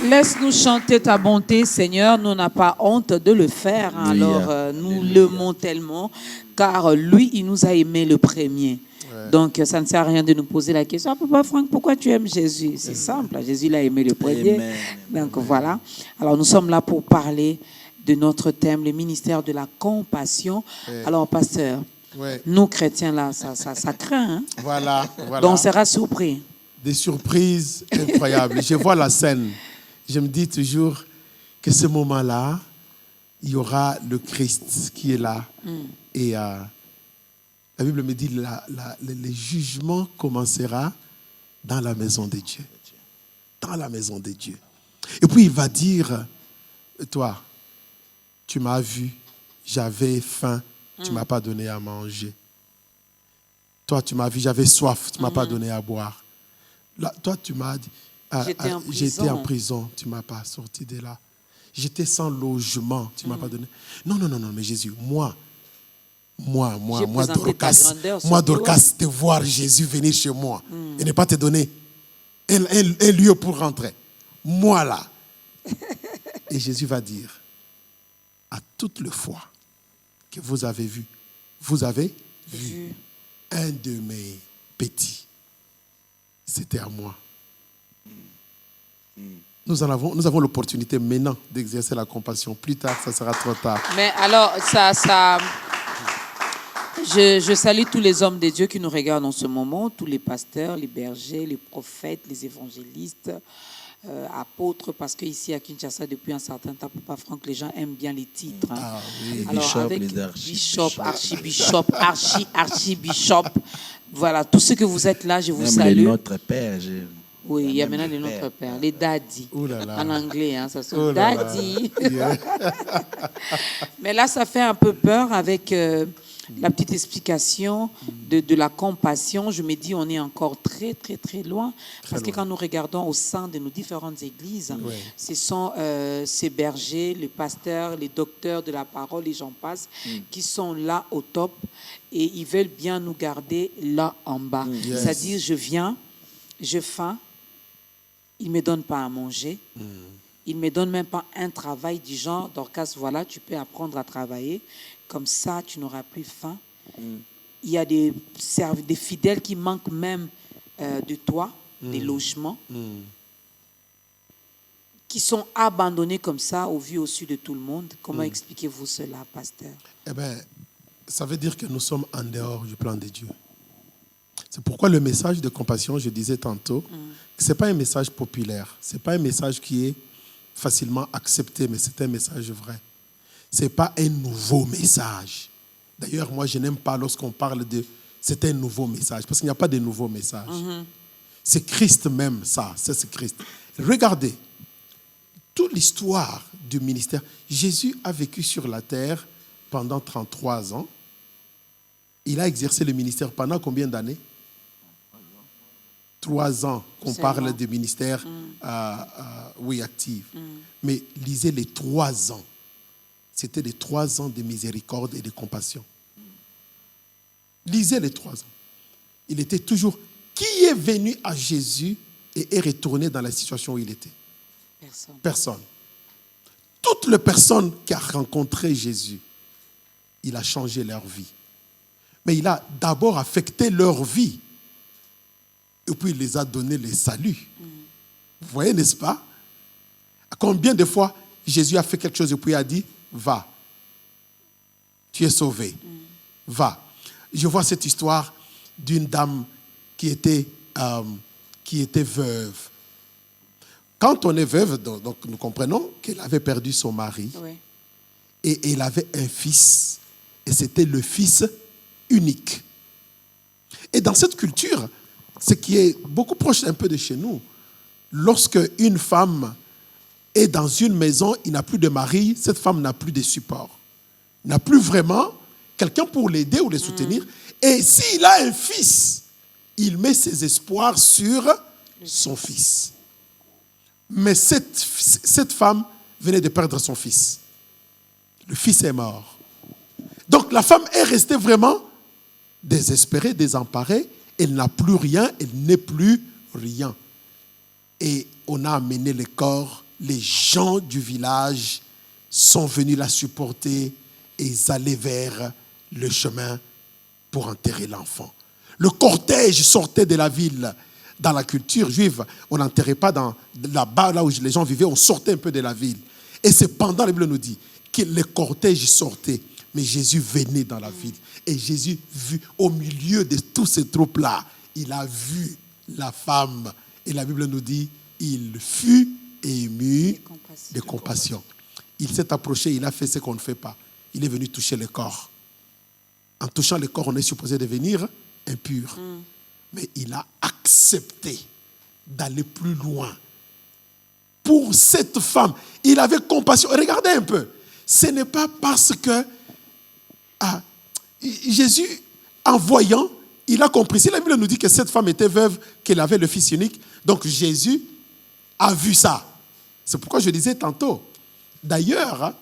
Laisse-nous chanter ta bonté, Seigneur. Nous n'avons pas honte de le faire. Hein. Alors, nous l'aimons tellement, car lui, il nous a aimés le premier. Ouais. Donc, ça ne sert à rien de nous poser la question, Papa Franck, pourquoi tu aimes Jésus? C'est simple, Jésus l'a aimé le premier. Amen. Donc, voilà. Alors, nous sommes là pour parler de notre thème, le ministère de la compassion. Ouais. Alors, pasteur, nous, chrétiens, là, ça craint. Hein? Voilà. Donc, on sera surpris. Des surprises incroyables. Je vois la scène. Je me dis toujours que ce moment-là, il y aura le Christ qui est là. Et la Bible me dit le jugement commencera dans la maison de Dieu. Dans la maison de Dieu. Et puis il va dire, toi, tu m'as vu, j'avais faim, tu ne m'as pas donné à manger. Toi, tu m'as vu, j'avais soif, tu ne m'as pas donné à boire. Là, toi, tu m'as dit, j'étais en prison, tu ne m'as pas sorti de là. J'étais sans logement, tu ne m'as pas donné. Non, mais Jésus, moi, Dorcas, te voir Jésus venir chez moi et ne pas te donner un lieu pour rentrer. Moi, là. Et Jésus va dire, à toutes les fois que vous avez vu un de mes petits, c'était à moi. Nous avons l'opportunité maintenant d'exercer la compassion. Plus tard, ça sera trop tard. Mais alors, je salue tous les hommes de Dieu qui nous regardent en ce moment, tous les pasteurs, les bergers, les prophètes, les évangélistes, apôtres, parce qu'ici à Kinshasa, depuis un certain temps, Papa Franck, les gens aiment bien les titres. Hein. Ah oui, alors, bishop, avec les archibishop, voilà, tous ceux que vous êtes là, je vous même salue. Notre Père, oui, il y a maintenant les Notre Père, les daddy. En anglais, hein, ça sonne daddy. Mais là, ça fait un peu peur avec la petite explication de la compassion. Je me dis, on est encore très, très, très loin. Parce que quand nous regardons au sein de nos différentes églises, ce sont ces bergers, les pasteurs, les docteurs de la parole, et j'en passe, qui sont là au top et ils veulent bien nous garder là en bas. C'est-à-dire, je viens, j'ai faim, ils ne me donnent pas à manger. Ils ne me donnent même pas un travail du genre, Dorcas, voilà, tu peux apprendre à travailler. Comme ça, tu n'auras plus faim. Il y a des fidèles qui manquent même de toit, des logements, qui sont abandonnés comme ça, au vu, au su de tout le monde. Comment expliquez-vous cela, pasteur? Eh bien, ça veut dire que nous sommes en dehors du plan de Dieu. C'est pourquoi le message de compassion, je disais tantôt, que ce n'est pas un message populaire. Ce n'est pas un message qui est facilement accepté, mais c'est un message vrai. Ce n'est pas un nouveau message. D'ailleurs, moi, je n'aime pas lorsqu'on parle de « c'est un nouveau message », parce qu'il n'y a pas de nouveau message. C'est Christ même, ça. C'est Christ. Regardez, toute l'histoire du ministère. Jésus a vécu sur la terre pendant 33 ans. Il a exercé le ministère pendant combien d'années? 3 ans qu'on parle de ministère actif. Mais lisez les 3 ans. C'était les 3 ans de miséricorde et de compassion. Lisez les 3 ans. Il était toujours... Qui est venu à Jésus et est retourné dans la situation où il était? Personne. Toutes les personnes qui ont rencontré Jésus, il a changé leur vie. Mais il a d'abord affecté leur vie. Et puis il les a donné le salut. Vous voyez, n'est-ce pas? Combien de fois Jésus a fait quelque chose et puis a dit, va, tu es sauvé, va. Je vois cette histoire d'une dame qui était veuve. Quand on est veuve, donc nous comprenons qu'elle avait perdu son mari et elle avait un fils et c'était le fils unique. Et dans cette culture, ce qui est beaucoup proche un peu de chez nous, lorsque une femme est dans une maison, il n'a plus de mari, cette femme n'a plus de support. N'a plus vraiment quelqu'un pour l'aider ou le soutenir. Et s'il a un fils, il met ses espoirs sur son fils. Mais cette femme venait de perdre son fils. Le fils est mort. Donc la femme est restée vraiment désespérée, désemparée. Elle n'a plus rien, elle n'est plus rien. Et on a amené le corps les gens du village sont venus la supporter et ils allaient vers le chemin pour enterrer l'enfant. Le cortège sortait de la ville. Dans la culture juive, on n'enterrait pas là-bas, là où les gens vivaient, on sortait un peu de la ville. Et cependant, la Bible nous dit que les cortèges sortaient, mais Jésus venait dans la ville. Et Jésus, vu au milieu de tous ces troupes-là, il a vu la femme. Et la Bible nous dit, il fut ému de compassion. Il s'est approché, il a fait ce qu'on ne fait pas. Il est venu toucher le corps. En touchant le corps, on est supposé devenir impur. Mais il a accepté d'aller plus loin. Pour cette femme, il avait compassion. Regardez un peu. Ce n'est pas parce que Jésus, en voyant, il a compris. Si la Bible nous dit que cette femme était veuve, qu'elle avait le fils unique, donc Jésus a vu ça. C'est pourquoi je disais tantôt. D'ailleurs,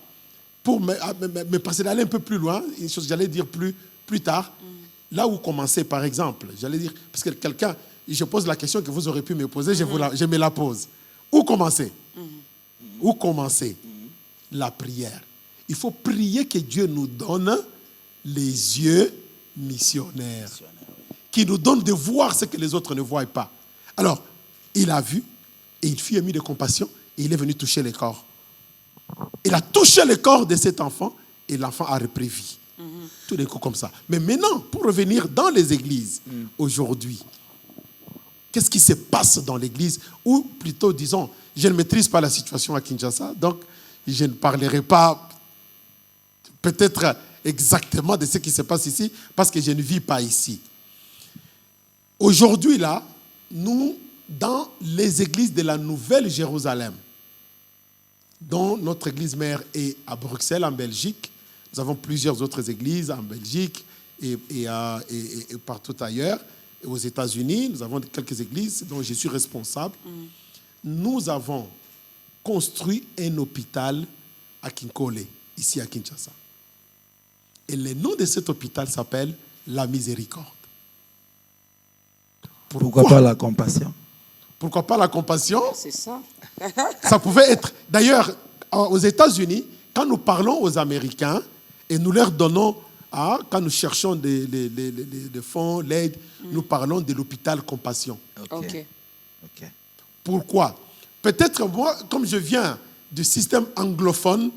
pour me passer d'aller un peu plus loin, une chose que j'allais dire plus tard, là où commencer, par exemple, j'allais dire, parce que quelqu'un, je pose la question que vous aurez pu me poser, je me la pose. Où commencer? Où commencer? La prière. Il faut prier que Dieu nous donne les yeux missionnaires, qui nous donne de voir ce que les autres ne voient pas. Alors, il a vu, et il fut ému de compassion, et il est venu toucher le corps. Il a touché le corps de cet enfant, et l'enfant a repris vie. Tout d'un coup comme ça. Mais maintenant, pour revenir dans les églises, aujourd'hui, qu'est-ce qui se passe dans l'église? Ou plutôt, disons, je ne maîtrise pas la situation à Kinshasa, donc je ne parlerai pas peut-être exactement de ce qui se passe ici, parce que je ne vis pas ici. Aujourd'hui, là, nous, dans les églises de la Nouvelle-Jérusalem, dont notre église mère est à Bruxelles, en Belgique, nous avons plusieurs autres églises en Belgique et partout ailleurs. Et aux États-Unis, nous avons quelques églises dont je suis responsable. Nous avons construit un hôpital à Kinkole, ici à Kinshasa. Et le nom de cet hôpital s'appelle La Miséricorde. Pourquoi pas la compassion? Pourquoi pas la compassion? C'est ça. Ça pouvait être... D'ailleurs, aux États-Unis, quand nous parlons aux Américains et nous leur donnons, quand nous cherchons des fonds, l'aide, nous parlons de l'hôpital Compassion. Ok. Pourquoi? Peut-être moi, comme je viens du système anglophone,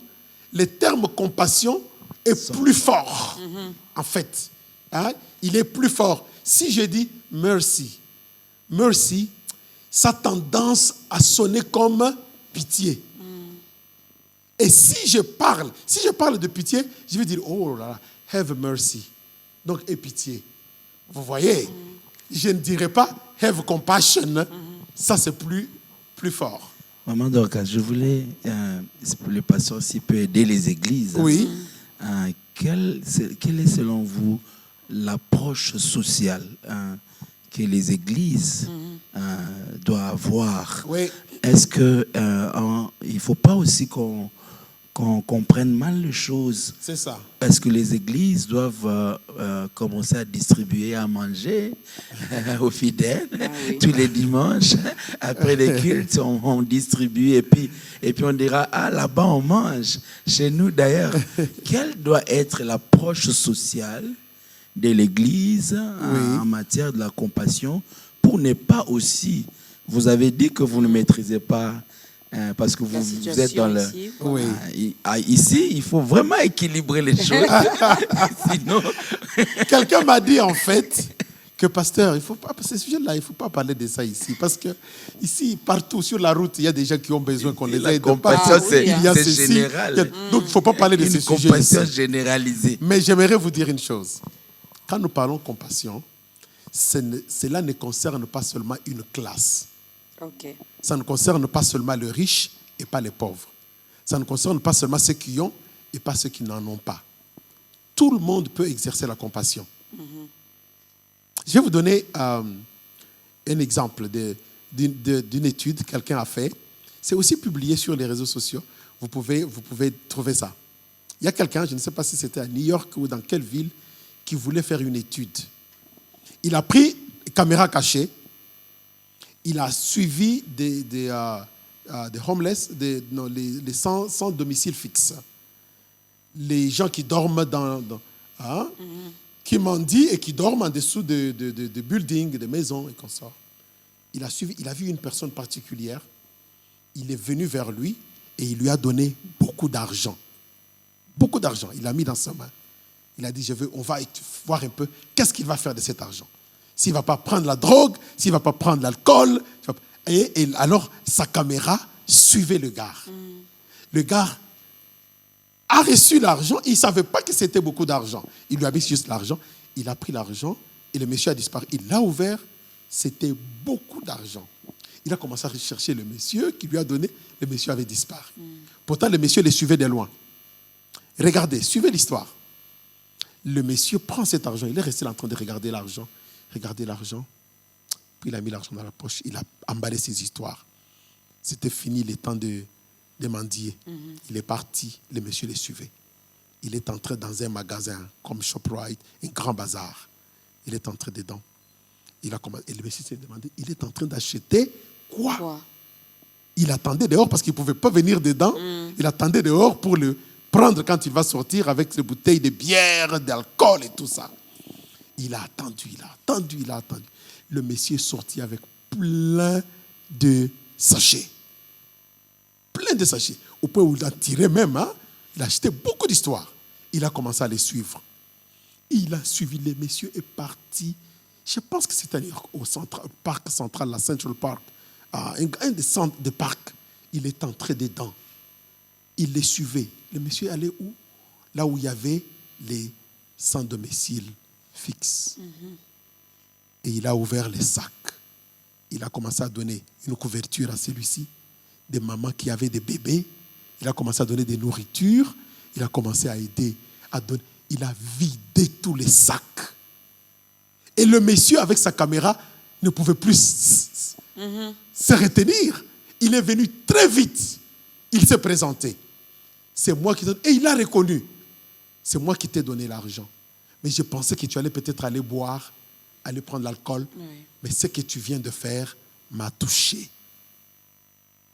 le terme compassion est plus fort, en fait. Il est plus fort. Si je dis merci, mercy, ça a tendance à sonner comme pitié. Et si je parle de pitié, je vais dire, oh là là, have mercy. Donc, aie pitié. Vous voyez, je ne dirais pas have compassion. Ça, c'est plus fort. Maman Dorcas, je voulais, le pasteur s'il peut aider les églises. Oui. Quelle est selon vous l'approche sociale que les églises doivent avoir? Oui. Est-ce qu'il ne faut pas aussi qu'on comprenne mal les choses? C'est ça. Est-ce que les églises doivent commencer à distribuer à manger aux fidèles tous les dimanches? Après les cultes, on distribue et puis on dira, là-bas on mange. Chez nous d'ailleurs, quelle doit être l'approche sociale de l'église en matière de la compassion pour ne pas aussi... Vous avez dit que vous ne maîtrisez pas parce que vous êtes dans le... Ici, il faut vraiment équilibrer les choses. Sinon... Quelqu'un m'a dit en fait que pasteur, il faut pas, ce sujet-là, il ne faut pas parler de ça ici. Parce que ici, partout sur la route, il y a des gens qui ont besoin qu'on les aide. La compassion, c'est général. Donc, il ne faut pas parler de ce sujet ici. Une compassion généralisée. Mais j'aimerais vous dire une chose. Quand nous parlons compassion, cela ne concerne pas seulement une classe. Ça ne concerne pas seulement les riches et pas les pauvres. Ça ne concerne pas seulement ceux qui ont et pas ceux qui n'en ont pas. Tout le monde peut exercer la compassion. Je vais vous donner un exemple d'une étude que quelqu'un a fait. C'est aussi publié sur les réseaux sociaux. Vous pouvez trouver ça. Il y a quelqu'un, je ne sais pas si c'était à New York ou dans quelle ville, qui voulait faire une étude. Il a pris une caméra cachée. Il a suivi des homeless, les sans domicile fixe. Les gens qui dorment qui mendient et qui dorment en dessous de buildings, de maisons et comme ça. Il a vu une personne particulière. Il est venu vers lui et il lui a donné beaucoup d'argent. Beaucoup d'argent. Il l'a mis dans sa main. Il a dit, on va voir un peu qu'est-ce qu'il va faire de cet argent. S'il ne va pas prendre la drogue, s'il ne va pas prendre l'alcool. Et alors, sa caméra suivait le gars. Le gars a reçu l'argent. Il ne savait pas que c'était beaucoup d'argent. Il lui a mis juste l'argent. Il a pris l'argent et le monsieur a disparu. Il l'a ouvert. C'était beaucoup d'argent. Il a commencé à rechercher le monsieur qui lui a donné. Le monsieur avait disparu. Pourtant, le monsieur les suivait de loin. Regardez, suivez l'histoire. Le monsieur prend cet argent. Il est resté là en train de regarder l'argent. Regardez l'argent. Puis il a mis l'argent dans la poche. Il a emballé ses histoires. C'était fini le temps de mendier. Il est parti. Le monsieur les suivait. Il est entré dans un magasin comme ShopRite, un grand bazar. Il est entré dedans. Et le monsieur s'est demandé, il est en train d'acheter quoi? Il attendait dehors parce qu'il ne pouvait pas venir dedans. Il attendait dehors pour le prendre quand il va sortir avec ses bouteilles de bière, d'alcool et tout ça. Il a attendu. Le monsieur est sorti avec plein de sachets. Plein de sachets. Au point où il a tiré même. Il a acheté beaucoup d'histoires. Il a commencé à les suivre. Il a suivi. Le monsieur est parti. Je pense que c'était au parc central, la Central Park. Un des centres de parc. Il est entré dedans. Il les suivait. Le monsieur est allé où? Là où il y avait les sans domicile fixe. Et il a ouvert les sacs. Il a commencé à donner une couverture à celui-ci. Des mamans qui avaient des bébés. Il a commencé à donner des nourritures. Il a commencé à aider. Il a vidé tous les sacs. Et le monsieur, avec sa caméra, ne pouvait plus se retenir. Il est venu très vite. Il s'est présenté. C'est moi qui t'ai donné. Et il a reconnu. C'est moi qui t'ai donné l'argent. Mais je pensais que tu allais peut-être aller boire, aller prendre l'alcool. Oui. Mais ce que tu viens de faire m'a touché.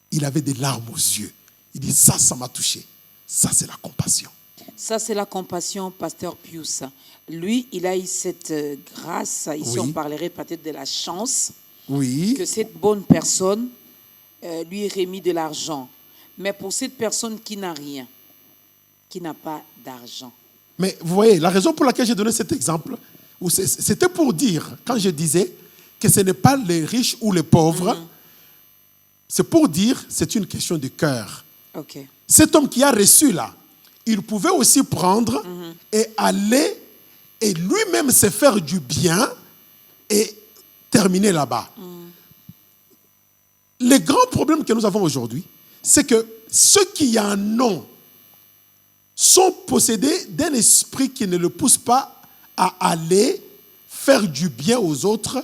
Il avait des larmes aux yeux. Il dit, ça m'a touché. Ça, c'est la compassion. Ça, c'est la compassion, Pasteur Pius. Lui, il a eu cette grâce. Ici, on parlerait peut-être de la chance. Oui. Que cette bonne personne lui remis de l'argent. Mais pour cette personne qui n'a rien, qui n'a pas d'argent. Mais vous voyez, la raison pour laquelle j'ai donné cet exemple, c'était pour dire, quand je disais que ce n'est pas les riches ou les pauvres, c'est pour dire, c'est une question de cœur. Okay. Cet homme qui a reçu là, il pouvait aussi prendre et aller et lui-même se faire du bien et terminer là-bas. Le grand problème que nous avons aujourd'hui, c'est que ceux qui en ont sont possédés d'un esprit qui ne le pousse pas à aller faire du bien aux autres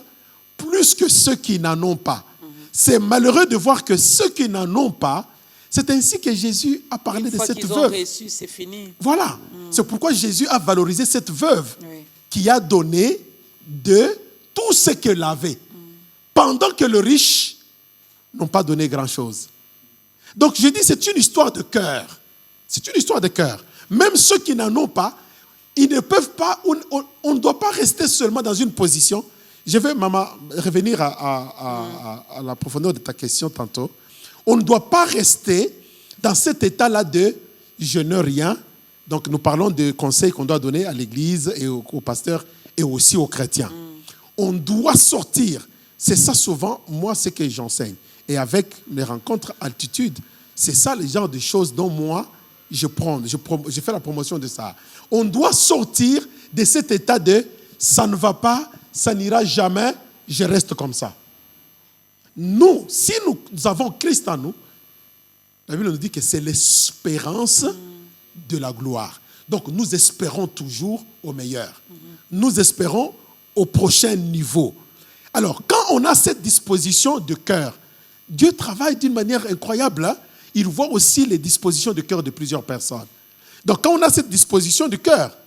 plus que ceux qui n'en ont pas. C'est malheureux de voir que ceux qui n'en ont pas, c'est ainsi que Jésus a parlé de cette veuve. Reçu, c'est fini. Voilà. C'est pourquoi Jésus a valorisé cette veuve qui a donné de tout ce qu'elle avait. Pendant que le riche n'ont pas donné grand-chose. Donc je dis, c'est une histoire de cœur. C'est une histoire de cœur. Même ceux qui n'en ont pas, ils ne peuvent pas, on ne doit pas rester seulement dans une position. Je vais, maman, revenir à la profondeur de ta question tantôt. On ne doit pas rester dans cet état-là de « je n'ai rien ». Donc nous parlons de conseils qu'on doit donner à l'Église et aux pasteurs et aussi aux chrétiens. On doit sortir. C'est ça souvent, moi, ce que j'enseigne. Et avec les rencontres altitude, c'est ça le genre de choses dont moi, je fais la promotion de ça. On doit sortir de cet état de « ça ne va pas, ça n'ira jamais, je reste comme ça ». Nous, si nous avons Christ en nous, la Bible nous dit que c'est l'espérance de la gloire. Donc nous espérons toujours au meilleur. Nous espérons au prochain niveau. Alors, quand on a cette disposition de cœur, Dieu travaille d'une manière incroyable. Hein? Il voit aussi les dispositions de cœur de plusieurs personnes. Donc, quand on a cette disposition de cœur,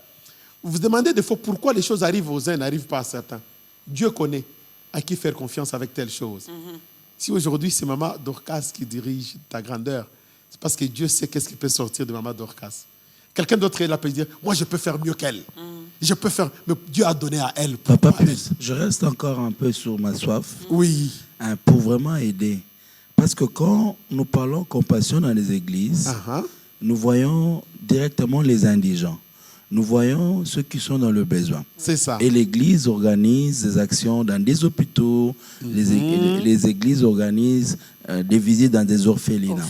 vous vous demandez des fois pourquoi les choses arrivent aux uns et n'arrivent pas à certains. Dieu connaît à qui faire confiance avec telle chose. Si aujourd'hui c'est Maman Dorcas qui dirige ta grandeur, c'est parce que Dieu sait qu'est-ce qui peut sortir de Maman Dorcas. Quelqu'un d'autre est là peut dire, moi je peux faire mieux qu'elle. Je peux faire, mais Dieu a donné à elle. Papa, je reste encore un peu sur ma soif. Oui. Pour vraiment aider. Parce que quand nous parlons compassion dans les églises, nous voyons directement les indigents. Nous voyons ceux qui sont dans le besoin. C'est ça. Et l'église organise des actions dans des hôpitaux, les églises organisent des visites dans des orphelinats.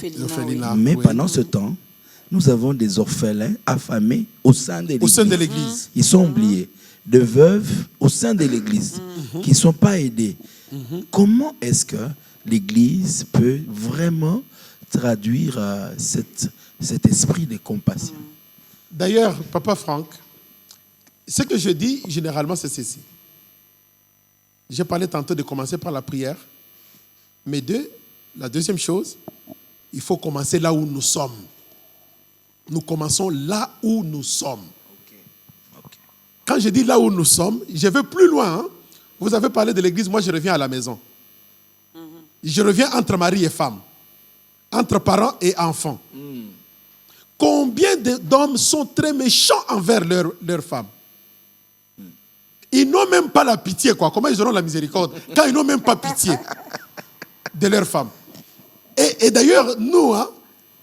Mais pendant ce temps, nous avons des orphelins affamés au sein de l'église. Ils sont oubliés. De veuves au sein de l'église qui ne sont pas aidés. Comment est-ce que l'église peut vraiment traduire cet esprit de compassion? D'ailleurs, Papa Franck, ce que je dis généralement, c'est ceci. J'ai parlé tantôt de commencer par la prière, mais la deuxième chose, il faut commencer là où nous sommes. Nous commençons là où nous sommes. Quand je dis là où nous sommes, je vais plus loin. Hein? Vous avez parlé de l'église, moi je reviens à la maison. Je reviens entre mari et femme, entre parents et enfants. Combien d'hommes sont très méchants envers leurs femmes? Ils n'ont même pas la pitié, quoi. Comment ils auront la miséricorde quand ils n'ont même pas pitié de leurs femmes? Et d'ailleurs, nous, hein,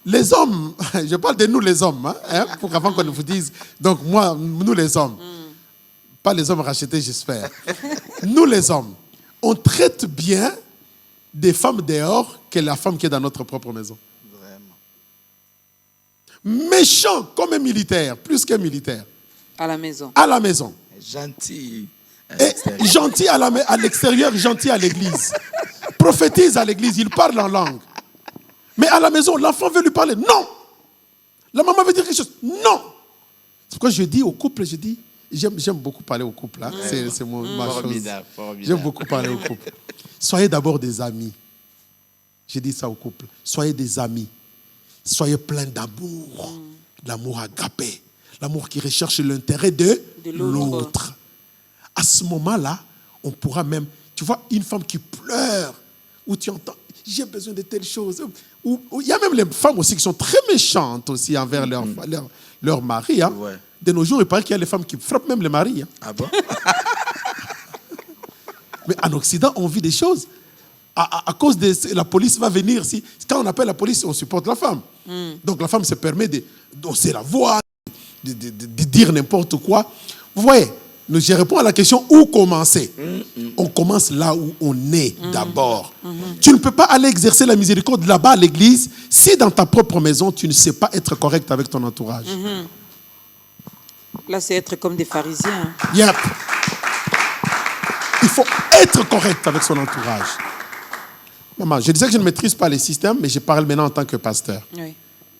les hommes, je parle de nous les hommes, hein, pour avant qu'on vous dise, donc moi, nous les hommes, pas les hommes rachetés, j'espère. Nous les hommes, on traite bien des femmes dehors que la femme qui est dans notre propre maison. Méchant comme un militaire, plus qu'un militaire. À la maison. À la maison. Gentil. Et gentil à l'extérieur, gentil à l'église. Prophétise à l'église, il parle en langue. Mais à la maison, l'enfant veut lui parler. Non. La maman veut dire quelque chose. Non. C'est pourquoi je dis au couple, j'aime beaucoup parler au couple. Hein. C'est ma chose. J'aime beaucoup parler au couple. Soyez d'abord des amis. Je dis ça au couple. Soyez des amis. Soyez pleins d'amour. L'amour agapé. L'amour qui recherche l'intérêt de l'autre. À ce moment-là, on pourra même... Tu vois, une femme qui pleure, où tu entends, j'ai besoin de telle chose. Il y a même les femmes aussi qui sont très méchantes aussi envers leur mari. Hein. Ouais. De nos jours, il paraît qu'il y a les femmes qui frappent même les maris. Hein. Ah bon? Mais en Occident, on vit des choses. À cause de la police va venir. Quand on appelle la police, on supporte la femme. Donc la femme se permet de hausser la voix, de dire n'importe quoi. Vous voyez, je réponds à la question où commencer. On commence là où on est d'abord. Tu ne peux pas aller exercer la miséricorde là-bas à l'église si dans ta propre maison, tu ne sais pas être correct avec ton entourage. Là, c'est être comme des pharisiens. Yep. Il faut être correct avec son entourage. Maman, je disais que je ne maîtrise pas les systèmes, mais je parle maintenant en tant que pasteur. Oui.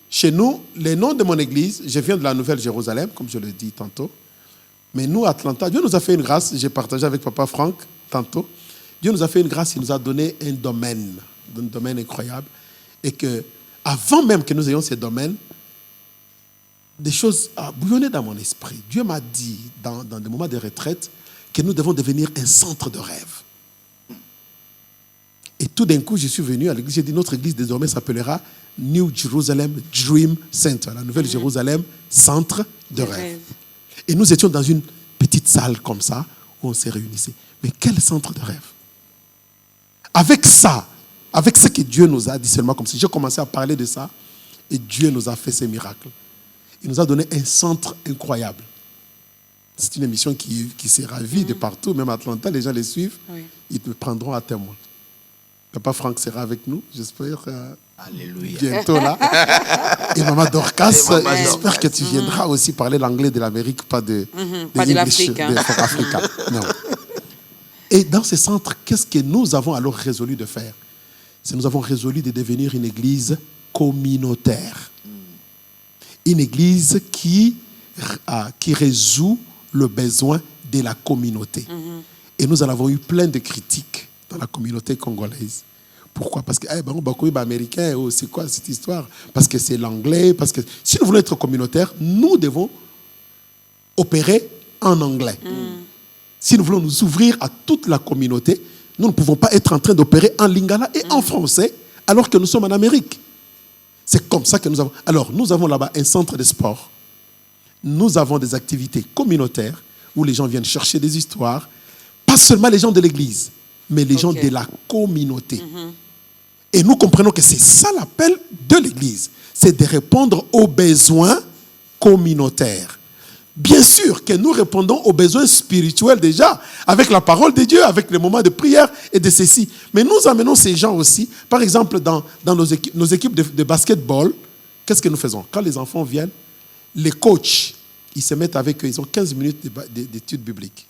Chez nous, les noms de mon église, je viens de la Nouvelle-Jérusalem, comme je l'ai dit tantôt. Mais nous, Atlanta, Dieu nous a fait une grâce. J'ai partagé avec Papa Franck tantôt. Dieu nous a fait une grâce, il nous a donné un domaine incroyable. Et que, avant même que nous ayons ces domaines, des choses bouillonnaient dans mon esprit. Dieu m'a dit, dans des moments de retraite, que nous devons devenir un centre de rêve. Et tout d'un coup, je suis venu à l'église. J'ai dit, notre église désormais s'appellera New Jerusalem Dream Center, la Nouvelle Jérusalem, centre de rêve. Et nous étions dans une petite salle comme ça, où on s'est réunissait. Mais quel centre de rêve! Avec ça, avec ce que Dieu nous a dit seulement comme ça, j'ai commencé à parler de ça, et Dieu nous a fait ces miracles. Il nous a donné un centre incroyable. C'est une émission qui s'est ravie de partout, même à Atlanta, les gens les suivent, ils me prendront à témoin. Papa Franck sera avec nous, j'espère, bientôt là. Et Maman Dorcas, j'espère que tu viendras aussi parler l'anglais de l'Amérique, pas de l'Afrique. Non. Et dans ce centre, qu'est-ce que nous avons alors résolu de faire? C'est nous avons résolu de devenir une église communautaire. Une église qui résout le besoin de la communauté. Et nous en avons eu plein de critiques dans la communauté congolaise. Pourquoi? Parce que américain, c'est quoi cette histoire? Parce que c'est l'anglais. Parce que si nous voulons être communautaires, nous devons opérer en anglais. Si nous voulons nous ouvrir à toute la communauté, nous ne pouvons pas être en train d'opérer en lingala et en français alors que nous sommes en Amérique. C'est comme ça que nous avons... Alors, nous avons là-bas un centre de sport. Nous avons des activités communautaires où les gens viennent chercher des histoires. Pas seulement les gens de l'église, mais les gens de la communauté. Et nous comprenons que c'est ça l'appel de l'église. C'est de répondre aux besoins communautaires. Bien sûr que nous répondons aux besoins spirituels déjà, avec la parole de Dieu, avec les moments de prière et de ceci. Mais nous amenons ces gens aussi, par exemple dans nos équipes de basketball, qu'est-ce que nous faisons? Quand les enfants viennent, les coachs, ils se mettent avec eux, ils ont 15 minutes d'études bibliques.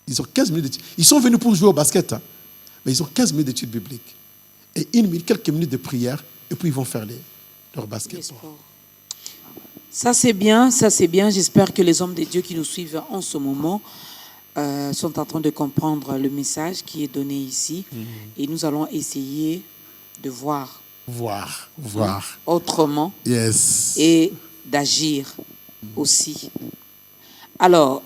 Ils ont 15 minutes d'études. Ils sont venus pour jouer au basket, hein, mais ils ont 15 minutes d'études bibliques. Et quelques minutes de prière, et puis ils vont faire leur basketball. Ça c'est bien, ça c'est bien. J'espère que les hommes de Dieu qui nous suivent en ce moment sont en train de comprendre le message qui est donné ici. Et nous allons essayer de voir autrement et d'agir aussi. Alors,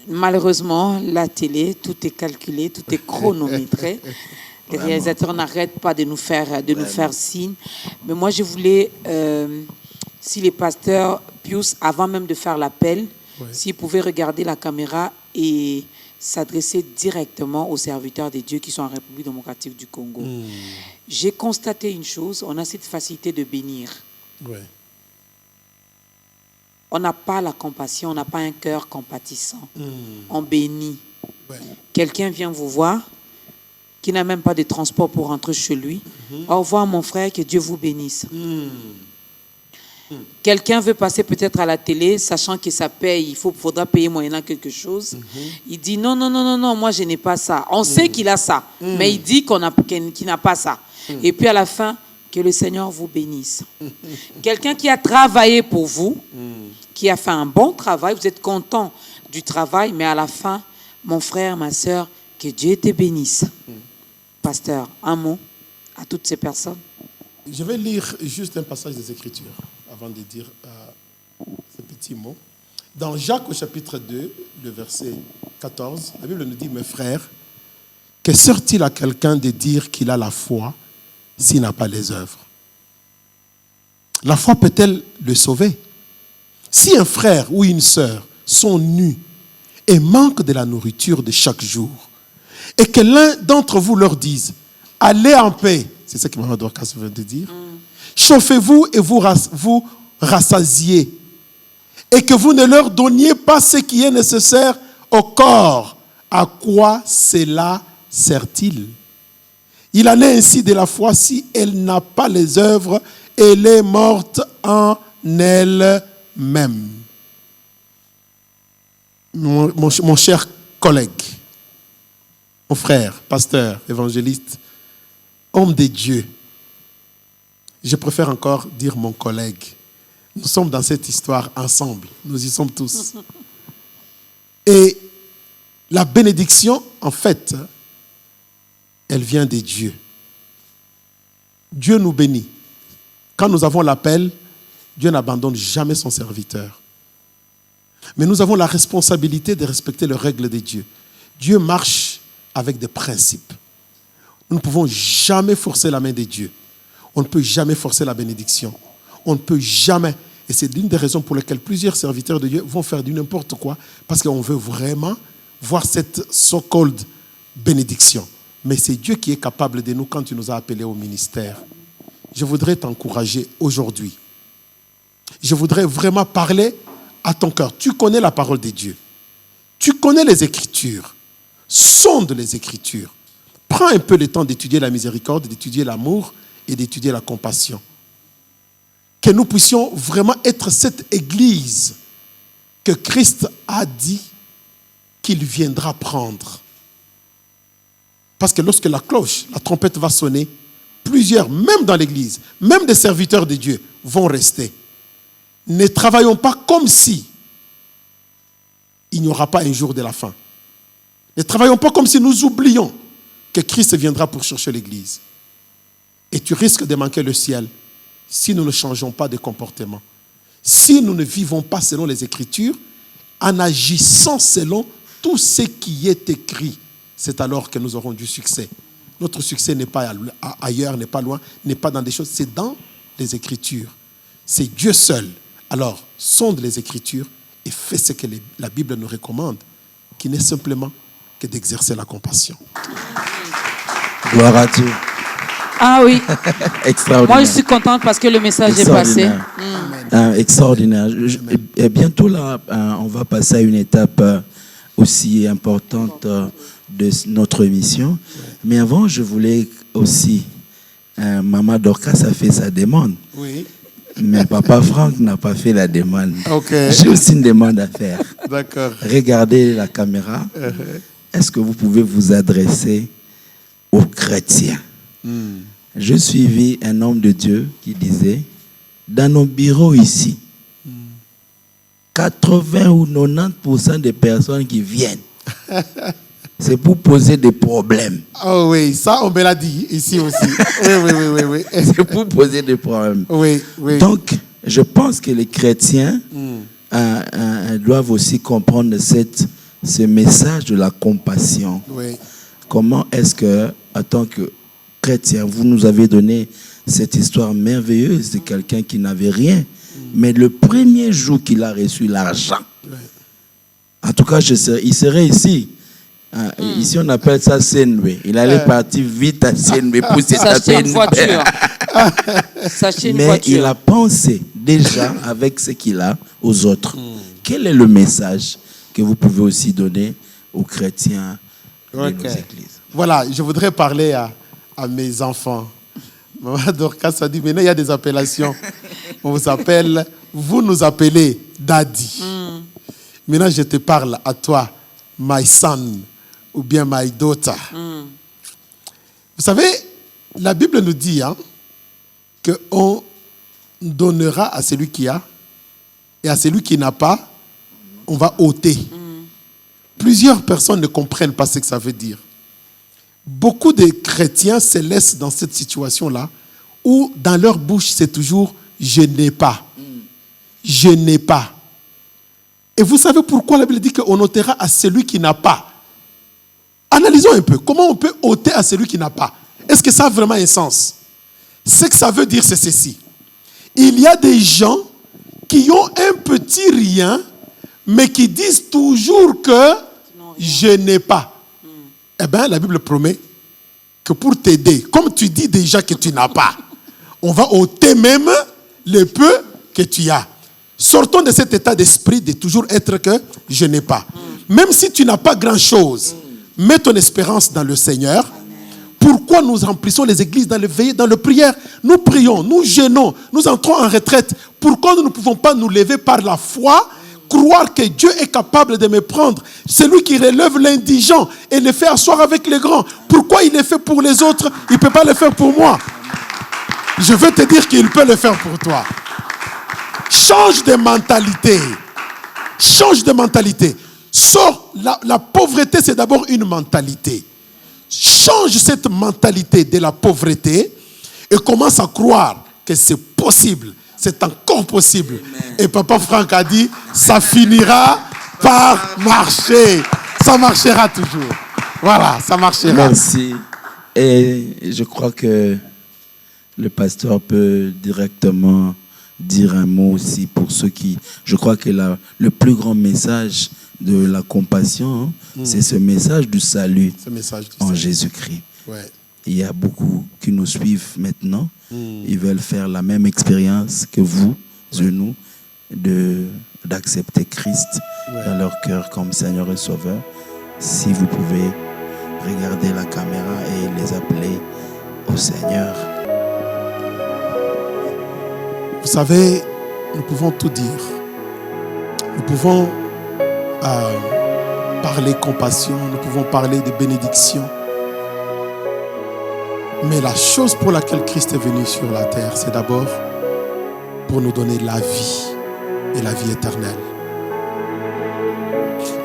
malheureusement, la télé, tout est calculé, tout est chronométré. Les réalisateurs n'arrêtent pas de nous faire signe. Mais moi, je voulais... si les pasteurs Pius, avant même de faire l'appel, s'ils pouvaient regarder la caméra et s'adresser directement aux serviteurs de Dieu qui sont en République démocratique du Congo. J'ai constaté une chose, on a cette facilité de bénir. On n'a pas la compassion, on n'a pas un cœur compatissant. On bénit. Quelqu'un vient vous voir, qui n'a même pas de transport pour rentrer chez lui. Au revoir mon frère, que Dieu vous bénisse. Quelqu'un veut passer peut-être à la télé, sachant que ça paye, il faudra payer moyennant quelque chose. Il dit non, moi je n'ai pas ça. On sait qu'il a ça, mais il dit qu'il n'a pas ça. Et puis à la fin, que le Seigneur vous bénisse. Quelqu'un qui a travaillé pour vous, qui a fait un bon travail, vous êtes content du travail, mais à la fin, mon frère, ma soeur, que Dieu te bénisse. Pasteur, un mot à toutes ces personnes. Je vais lire juste un passage des Écritures avant de dire ce petit mot. Dans Jacques au chapitre 2, le verset 14, la Bible nous dit, mes frères, que sert-il à quelqu'un de dire qu'il a la foi s'il n'a pas les œuvres? La foi peut-elle le sauver? Si un frère ou une sœur sont nus et manquent de la nourriture de chaque jour, et que l'un d'entre vous leur dise, allez en paix, c'est ce que Maman Dorcas veut dire, chauffez-vous et vous rassasiez, et que vous ne leur donniez pas ce qui est nécessaire au corps, à quoi cela sert-il? Il en est ainsi de la foi, si elle n'a pas les œuvres, elle est morte en elle-même. Mon cher collègue, mon frère, pasteur, évangéliste, homme de Dieu, je préfère encore dire mon collègue. Nous sommes dans cette histoire ensemble. Nous y sommes tous. Et la bénédiction, en fait, elle vient de Dieu. Dieu nous bénit. Quand nous avons l'appel, Dieu n'abandonne jamais son serviteur. Mais nous avons la responsabilité de respecter les règles de Dieu. Dieu marche avec des principes. Nous ne pouvons jamais forcer la main de Dieu. On ne peut jamais forcer la bénédiction. On ne peut jamais. Et c'est l'une des raisons pour lesquelles plusieurs serviteurs de Dieu vont faire du n'importe quoi, parce qu'on veut vraiment voir cette so-called bénédiction. Mais c'est Dieu qui est capable de nous quand il nous a appelés au ministère. Je voudrais t'encourager aujourd'hui. Je voudrais vraiment parler à ton cœur. Tu connais la parole de Dieu. Tu connais les Écritures. Sonde les Écritures. Prends un peu le temps d'étudier la miséricorde, d'étudier l'amour et d'étudier la compassion. Que nous puissions vraiment être cette église que Christ a dit qu'il viendra prendre. Parce que lorsque la cloche, la trompette va sonner, plusieurs, même dans l'église, même des serviteurs de Dieu, vont rester. Ne travaillons pas comme si il n'y aura pas un jour de la fin. Ne travaillons pas comme si nous oublions que Christ viendra pour chercher l'église. Et tu risques de manquer le ciel si nous ne changeons pas de comportement. Si nous ne vivons pas selon les Écritures, en agissant selon tout ce qui est écrit c'est alors que nous aurons du succès. Notre succès n'est pas ailleurs, n'est pas loin, n'est pas dans des choses, c'est dans les Écritures. C'est Dieu seul. Alors, sonde les Écritures et fais ce que la Bible nous recommande, qui n'est simplement que d'exercer la compassion. Gloire à Dieu. Ah oui. Extraordinaire. Moi, je suis contente parce que le message est passé. Extraordinaire. Et bientôt, là, on va passer à une étape aussi importante de notre émission. Mais avant, je voulais aussi... Maman Dorcas a fait sa demande. Oui. Mais Papa Franck n'a pas fait la demande. Okay. J'ai aussi une demande à faire. D'accord. Regardez la caméra. Est-ce que vous pouvez vous adresser aux chrétiens? J'ai suivi un homme de Dieu qui disait, dans nos bureaux ici, 80 ou 90% des personnes qui viennent, c'est pour poser des problèmes. Oh oui, ça on me l'a dit ici aussi. Oui. C'est pour poser des problèmes. Oui. Donc, je pense que les chrétiens doivent aussi comprendre ce message de la compassion. Oui. Comment est-ce que, en tant que chrétien, vous nous avez donné cette histoire merveilleuse de quelqu'un qui n'avait rien, mais le premier jour qu'il a reçu l'argent, en tout cas, il serait ici. Ici, on appelle ça Senwe. Il allait partir vite à Senwe pour s'acheter une voiture. Mais il a pensé déjà avec ce qu'il a aux autres. Quel est le message que vous pouvez aussi donner aux chrétiens de nos églises? Voilà, je voudrais parler à mes enfants. Maman Dorcas a dit, maintenant il y a des appellations. On vous appelle, vous nous appelez Daddy. Maintenant, je te parle à toi, my son, ou bien my daughter. Vous savez, la Bible nous dit qu'on donnera à celui qui a, et à celui qui n'a pas, on va ôter. Plusieurs personnes ne comprennent pas ce que ça veut dire. Beaucoup de chrétiens se laissent dans cette situation-là, où dans leur bouche, c'est toujours « je n'ai pas ». Je n'ai pas. Et vous savez pourquoi la Bible dit qu'on ôtera à celui qui n'a pas? Analysons un peu. Comment on peut ôter à celui qui n'a pas? Est-ce que ça a vraiment un sens? Ce que ça veut dire, c'est ceci. Il y a des gens qui ont un petit rien, mais qui disent toujours que je n'ai pas. Eh bien, la Bible promet que pour t'aider, comme tu dis déjà que tu n'as pas, on va ôter même le peu que tu as. Sortons de cet état d'esprit de toujours être que je n'ai pas. Même si tu n'as pas grand-chose, mets ton espérance dans le Seigneur. Pourquoi nous remplissons les églises dans le veillées, dans le prière? Nous prions, nous jeûnons, nous entrons en retraite. Pourquoi nous ne pouvons pas nous lever par la foi, croire que Dieu est capable de me prendre? Celui qui relève l'indigent et le fait asseoir avec les grands. Pourquoi il le fait pour les autres, il ne peut pas le faire pour moi? Je veux te dire qu'il peut le faire pour toi. Change de mentalité. Change de mentalité. Sors. La pauvreté, c'est d'abord une mentalité. Change cette mentalité de la pauvreté et commence à croire que c'est possible. C'est encore possible. Amen. Et Papa Franck a dit, ça finira par marcher. Ça marchera toujours. Voilà, ça marchera. Merci. Et je crois que le pasteur peut directement dire un mot aussi pour ceux qui... Je crois que le plus grand message de la compassion, c'est ce message du salut en Jésus-Christ. Ouais. Il y a beaucoup qui nous suivent maintenant. Ils veulent faire la même expérience que vous, nous, d'accepter Christ dans leur cœur comme Seigneur et Sauveur. Si vous pouvez regarder la caméra et les appeler au Seigneur. Vous savez, nous pouvons tout dire. Nous pouvons parler compassion, nous pouvons parler de bénédiction. Mais la chose pour laquelle Christ est venu sur la terre, c'est d'abord pour nous donner la vie et la vie éternelle.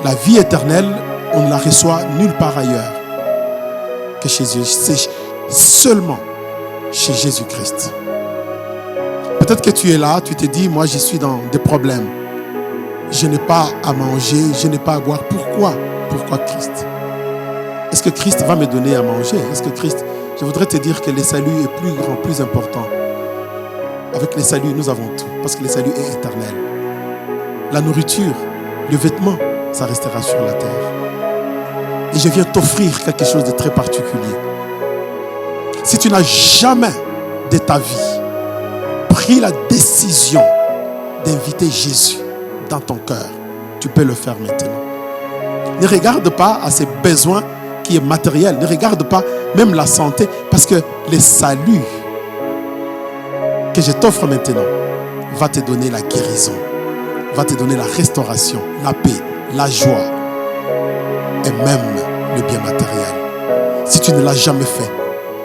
La vie éternelle, on ne la reçoit nulle part ailleurs que chez Dieu. C'est seulement chez Jésus-Christ. Peut-être que tu es là, tu te dis, moi je suis dans des problèmes. Je n'ai pas à manger, je n'ai pas à boire. Pourquoi? Pourquoi Christ? Est-ce que Christ va me donner à manger? Est-ce que Christ... Je voudrais te dire que le salut est plus grand, plus important. Avec le salut, nous avons tout, parce que le salut est éternel. La nourriture, le vêtement, ça restera sur la terre. Et je viens t'offrir quelque chose de très particulier. Si tu n'as jamais de ta vie pris la décision d'inviter Jésus dans ton cœur, tu peux le faire maintenant. Ne regarde pas à ses besoins qui est matériel. Ne regarde pas même la santé, parce que le salut que je t'offre maintenant va te donner la guérison, va te donner la restauration, la paix, la joie et même le bien matériel. Si tu ne l'as jamais fait,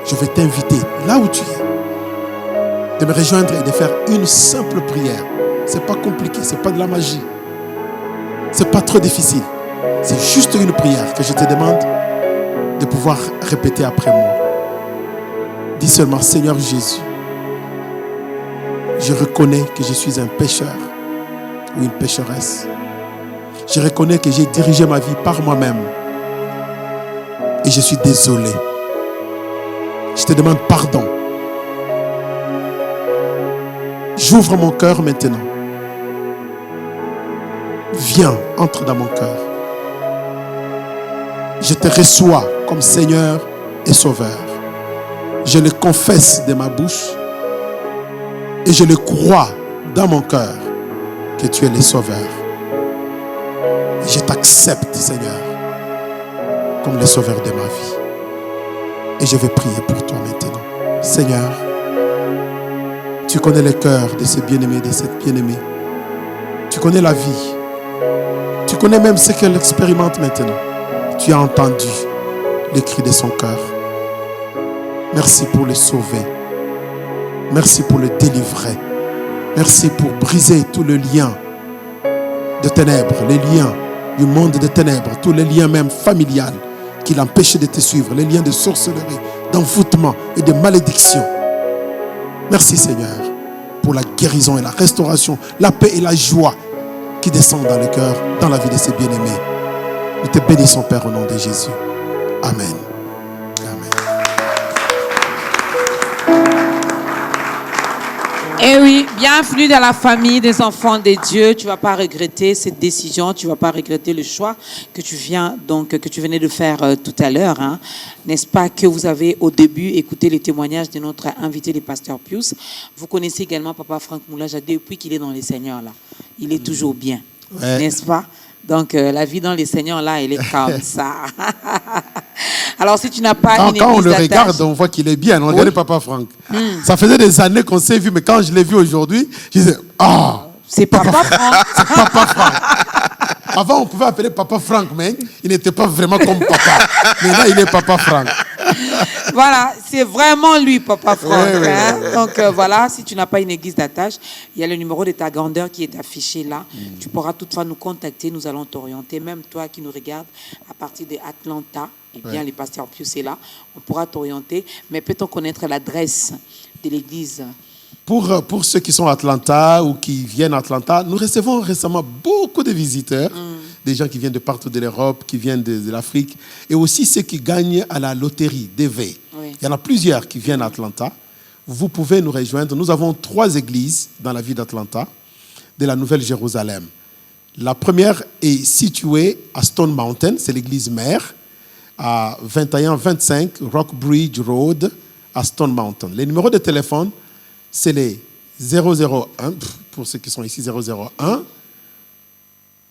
je vais t'inviter là où tu es de me rejoindre et de faire une simple prière. C'est pas compliqué, c'est pas de la magie, c'est pas trop difficile. C'est juste une prière que je te demande de pouvoir répéter après moi. Dis seulement: Seigneur Jésus, je reconnais que je suis un pécheur ou une pécheresse. Je reconnais que j'ai dirigé ma vie par moi-même et je suis désolé. Je te demande pardon. J'ouvre mon cœur maintenant. Viens, entre dans mon cœur. Je te reçois comme Seigneur et Sauveur. Je le confesse de ma bouche et je le crois dans mon cœur que tu es le Sauveur. Je t'accepte, Seigneur, comme le Sauveur de ma vie. Et je vais prier pour toi maintenant. Seigneur, tu connais le cœur de ce bien-aimé, de cette bien-aimée. Tu connais la vie. Tu connais même ce qu'elle expérimente maintenant. Tu as entendu le cri de son cœur. Merci pour le sauver. Merci pour le délivrer. Merci pour briser tout le lien de ténèbres, les liens du monde de ténèbres, tous les liens même familiales qui l'empêchaient de te suivre, les liens de sorcellerie, d'envoûtement et de malédiction. Merci Seigneur pour la guérison et la restauration, la paix et la joie qui descendent dans le cœur, dans la vie de ces bien-aimés. Nous te bénissons Père au nom de Jésus. Amen. Eh oui, bienvenue dans la famille des enfants de Dieu. Tu ne vas pas regretter cette décision, tu ne vas pas regretter le choix que tu venais de faire tout à l'heure. Hein. N'est-ce pas que vous avez au début écouté les témoignages de notre invité, le pasteur Pius. Vous connaissez également Papa Franck Moulaja depuis qu'il est dans les Seigneurs là. Il est toujours bien, ouais. N'est-ce pas? Donc la vie dans les Seigneurs là, elle est comme ça. Alors si tu n'as pas une église quand on le regarde, on voit qu'il est bien. On regarde Papa Franck. Ça faisait des années qu'on s'est vu, mais quand je l'ai vu aujourd'hui, je disais c'est Papa Franck. C'est Papa Franck. Avant, on pouvait appeler Papa Franck, mais il n'était pas vraiment comme papa. Mais là, il est Papa Franck. Voilà, c'est vraiment lui, Papa Franck. Oui, hein? Oui. Donc voilà, si tu n'as pas une église d'attache, il y a le numéro de ta grandeur qui est affiché là. Tu pourras toutefois nous contacter, nous allons t'orienter. Même toi qui nous regardes à partir d'Atlanta, eh bien, le pasteur Pius est là. On pourra t'orienter. Mais peut-on connaître l'adresse de l'église? Pour ceux qui sont à Atlanta ou qui viennent à Atlanta, nous recevons récemment beaucoup de visiteurs, des gens qui viennent de partout de l'Europe, qui viennent de l'Afrique, et aussi ceux qui gagnent à la loterie DV. Oui. Il y en a plusieurs qui viennent à Atlanta. Vous pouvez nous rejoindre. Nous avons 3 églises dans la ville d'Atlanta, de la Nouvelle-Jérusalem. La première est située à Stone Mountain, c'est l'église mère, à 2125 Rockbridge Road, à Stone Mountain. Les numéros de téléphone, c'est les 001, pour ceux qui sont ici, 001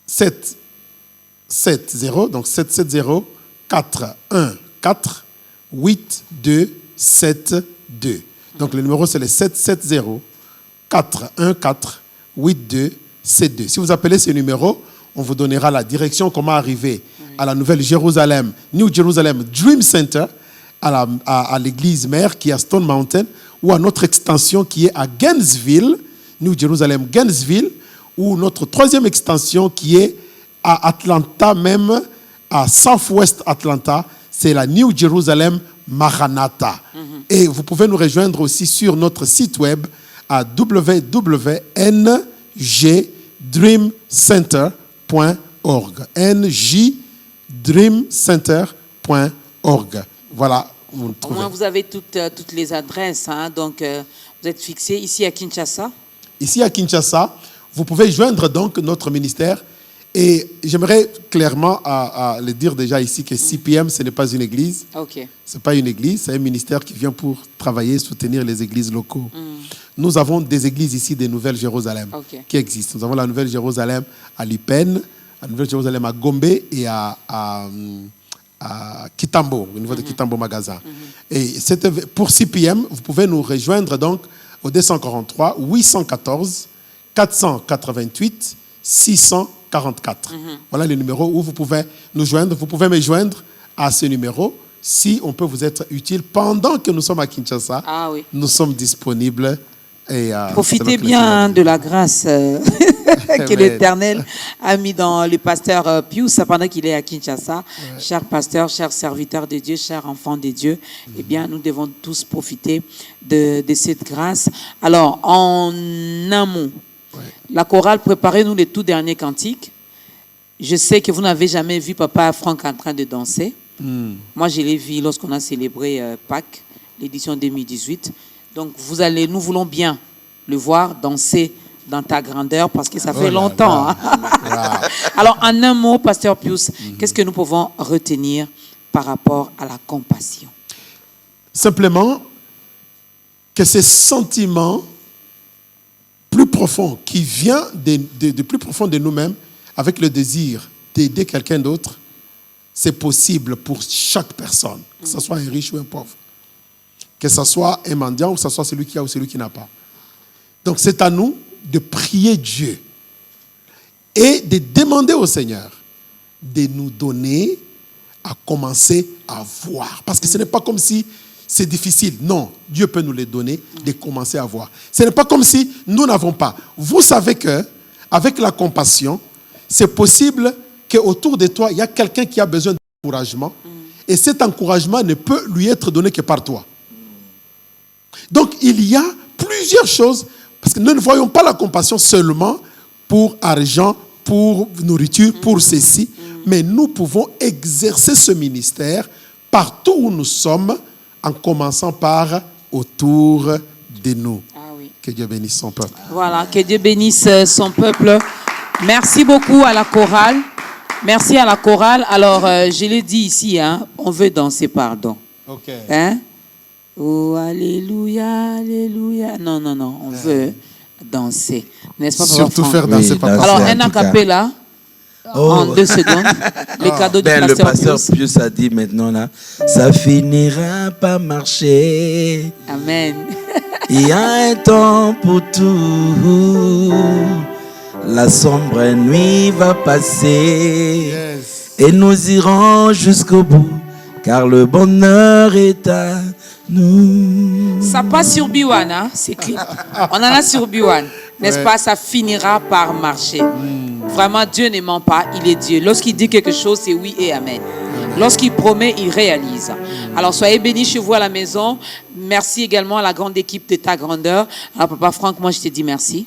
770, donc 770 414 8272. Donc le numéro, c'est le 770 414 8272. Si vous appelez ce numéro, on vous donnera la direction, comment arriver à la Nouvelle-Jérusalem, New Jerusalem Dream Center, à l'église mère qui est à Stone Mountain, ou à notre extension qui est à Gainesville, New Jerusalem Gainesville, ou notre 3e extension qui est à Atlanta même, à Southwest Atlanta, c'est la New Jerusalem Maranatha. Et vous pouvez nous rejoindre aussi sur notre site web à www.ngdreamcenter.org. ngdreamcenter.org. org. Voilà, vous le Au trouvez. moins, vous avez toutes les adresses. Hein, donc, vous êtes fixé ici à Kinshasa. Ici à Kinshasa, vous pouvez joindre donc notre ministère. Et j'aimerais clairement à le dire déjà ici que CPM, ce n'est pas une église. Ok. Ce n'est pas une église, c'est un ministère qui vient pour travailler, soutenir les églises locaux. Nous avons des églises ici de Nouvelle-Jérusalem qui existent. Nous avons la Nouvelle-Jérusalem à Lipen, la Nouvelle-Jérusalem à Gombe et à Kitambo, au niveau de Kitambo Magasin. Et pour CPM, vous pouvez nous rejoindre donc au 243 814 488 644. Voilà le numéro où vous pouvez nous joindre. Vous pouvez me joindre à ce numéro si on peut vous être utile pendant que nous sommes à Kinshasa. Ah oui. Nous sommes disponibles. Et, profitez bien de la grâce que l'Éternel a mis dans le pasteur Pius pendant qu'il est à Kinshasa. Ouais. Cher pasteur, cher serviteur de Dieu, cher enfant de Dieu, eh bien, nous devons tous profiter de cette grâce. Alors, en amont, la chorale, préparez-nous les tout derniers cantiques. Je sais que vous n'avez jamais vu Papa Franck en train de danser. Moi, je l'ai vu lorsqu'on a célébré Pâques, l'édition 2018. Donc, nous voulons bien le voir danser dans ta grandeur parce que ça fait longtemps. Hein? Alors, en un mot, pasteur Pius, qu'est-ce que nous pouvons retenir par rapport à la compassion? Simplement que ces sentiments plus profond, qui vient de plus profond de nous-mêmes, avec le désir d'aider quelqu'un d'autre, c'est possible pour chaque personne, que ce soit un riche ou un pauvre, que ce soit un mendiant ou que ce soit celui qui a ou celui qui n'a pas. Donc c'est à nous de prier Dieu et de demander au Seigneur de nous donner à commencer à voir. Parce que ce n'est pas comme si c'est difficile. Non, Dieu peut nous les donner, de commencer à voir. Ce n'est pas comme si nous n'avons pas. Vous savez qu'avec la compassion, c'est possible qu'autour de toi, il y a quelqu'un qui a besoin d'encouragement. Et cet encouragement ne peut lui être donné que par toi. Donc, il y a plusieurs choses. Parce que nous ne voyons pas la compassion seulement pour argent, pour nourriture, pour ceci. Mais nous pouvons exercer ce ministère partout où nous sommes, en commençant par autour de nous. Ah oui. Que Dieu bénisse son peuple. Voilà, que Dieu bénisse son peuple. Merci beaucoup à la chorale. Merci à la chorale. Alors, je l'ai dit ici, hein, on veut danser, pardon. Ok. Hein? Oh, alléluia, alléluia. Non, on veut danser. N'est-ce pas, surtout faire danser, papa. Alors, un acapella. En 2 secondes, les cadeaux du pasteur Pius. Le pasteur Pius a dit maintenant là, ça finira par marcher. Amen. Il y a un temps pour tout. La sombre nuit va passer. Yes. Et nous irons jusqu'au bout, car le bonheur est à nous. Ça passe sur B1, hein, c'est clair. On en a sur B1. N'est-ce pas? Ça finira par marcher. Vraiment, Dieu ne ment pas, il est Dieu. Lorsqu'il dit quelque chose, c'est oui et amen. Lorsqu'il promet, il réalise. Alors, soyez bénis chez vous à la maison. Merci également à la grande équipe de ta grandeur. Alors, Papa Franck, moi, je te dis merci.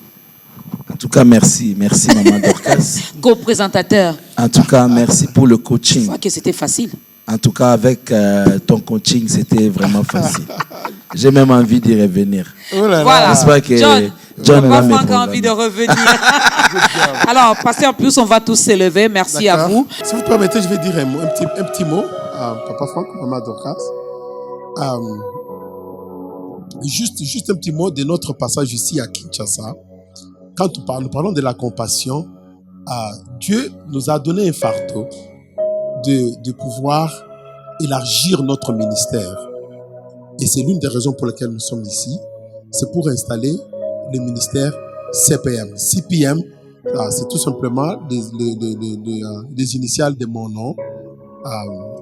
En tout cas, merci. Merci, Maman Dorcas. Co-présentateur. En tout cas, merci pour le coaching. Je crois que c'était facile. En tout cas, avec ton coaching, c'était vraiment facile. J'ai même envie d'y revenir. Oh là là. Voilà. J'espère que John Franck a envie de revenir. Alors, pasteur Pius, on va tous s'élever. Merci à vous. Si vous permettez, je vais dire un petit mot à Papa Franck, Maman Dorcas. Juste un petit mot de notre passage ici à Kinshasa. Quand nous parlons de la compassion, Dieu nous a donné un fardeau de pouvoir élargir notre ministère. Et c'est l'une des raisons pour lesquelles nous sommes ici. C'est pour installer le ministère CPM. CPM, c'est tout simplement les initiales de mon nom.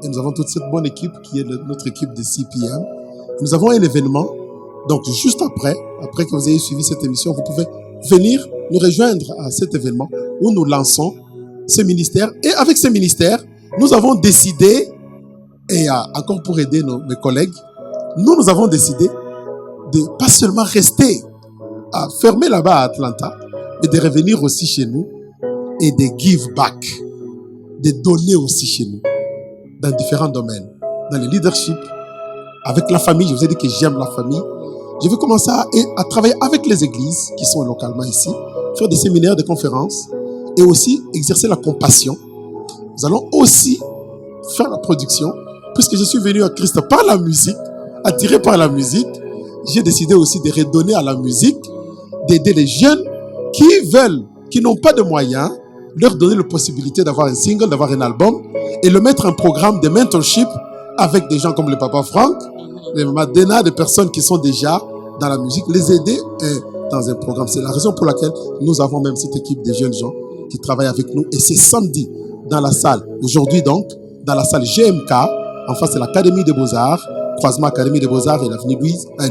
Et nous avons toute cette bonne équipe qui est notre équipe de CPM. Nous avons un événement. Donc, juste après que vous ayez suivi cette émission, vous pouvez venir nous rejoindre à cet événement où nous lançons ce ministère. Et avec ce ministère, nous avons décidé, et encore pour aider mes collègues, nous avons décidé de pas seulement rester fermé là-bas à Atlanta, mais de revenir aussi chez nous et de give back, de donner aussi chez nous, dans différents domaines. dans le leadership, avec la famille. Je vous ai dit que j'aime la famille. Je vais commencer à travailler avec les églises qui sont localement ici, faire des séminaires, des conférences et aussi exercer la compassion. Nous allons aussi faire la production. Puisque je suis venu à Christ par la musique, attiré par la musique, j'ai décidé aussi de redonner à la musique, d'aider les jeunes qui n'ont pas de moyens, leur donner la possibilité d'avoir un single, d'avoir un album et le mettre en programme de mentorship avec des gens comme le Papa Franck, les Madena, des personnes qui sont déjà dans la musique, les aider dans un programme. C'est la raison pour laquelle nous avons même cette équipe de jeunes gens qui travaillent avec nous. Et c'est samedi dans la salle, aujourd'hui donc, dans la salle GMK, en face de l'Académie des Beaux-Arts, croisement Académie des Beaux-Arts et l'avenue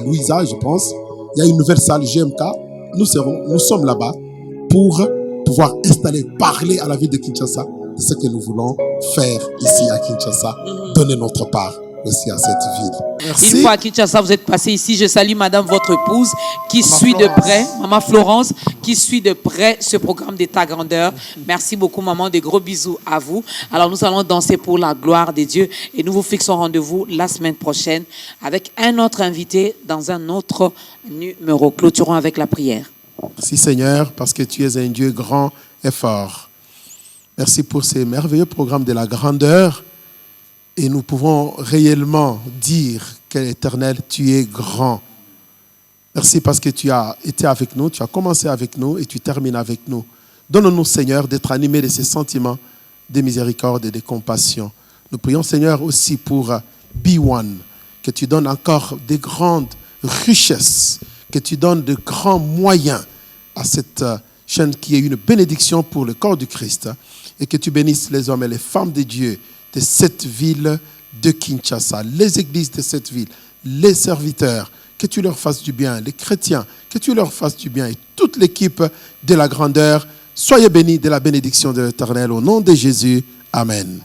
Louisa, je pense. Il y a une nouvelle salle GMK. Nous sommes là-bas pour pouvoir installer, parler à la ville de Kinshasa de ce que nous voulons faire ici à Kinshasa, donner notre part aussi à cette ville. Merci. Une fois à Kinshasa, vous êtes passé ici. Je salue madame, votre épouse, qui suit de près, maman Florence, qui suit de près ce programme d'État Grandeur. Merci beaucoup, maman. Des gros bisous à vous. Alors, nous allons danser pour la gloire de Dieu et nous vous fixons rendez-vous la semaine prochaine avec un autre invité dans un autre numéro. Clôturons avec la prière. Merci, Seigneur, parce que tu es un Dieu grand et fort. Merci pour ces merveilleux programmes de la grandeur. Et nous pouvons réellement dire que l'Éternel, tu es grand. Merci parce que tu as été avec nous, tu as commencé avec nous et tu termines avec nous. Donne-nous, Seigneur, d'être animés de ces sentiments de miséricorde et de compassion. Nous prions, Seigneur, aussi pour B1, que tu donnes encore des grandes richesses, que tu donnes de grands moyens à cette chaîne qui est une bénédiction pour le corps du Christ, et que tu bénisses les hommes et les femmes de Dieu de cette ville de Kinshasa, les églises de cette ville, les serviteurs, que tu leur fasses du bien, les chrétiens, que tu leur fasses du bien et toute l'équipe de la grandeur. Soyez bénis de la bénédiction de l'Éternel au nom de Jésus. Amen.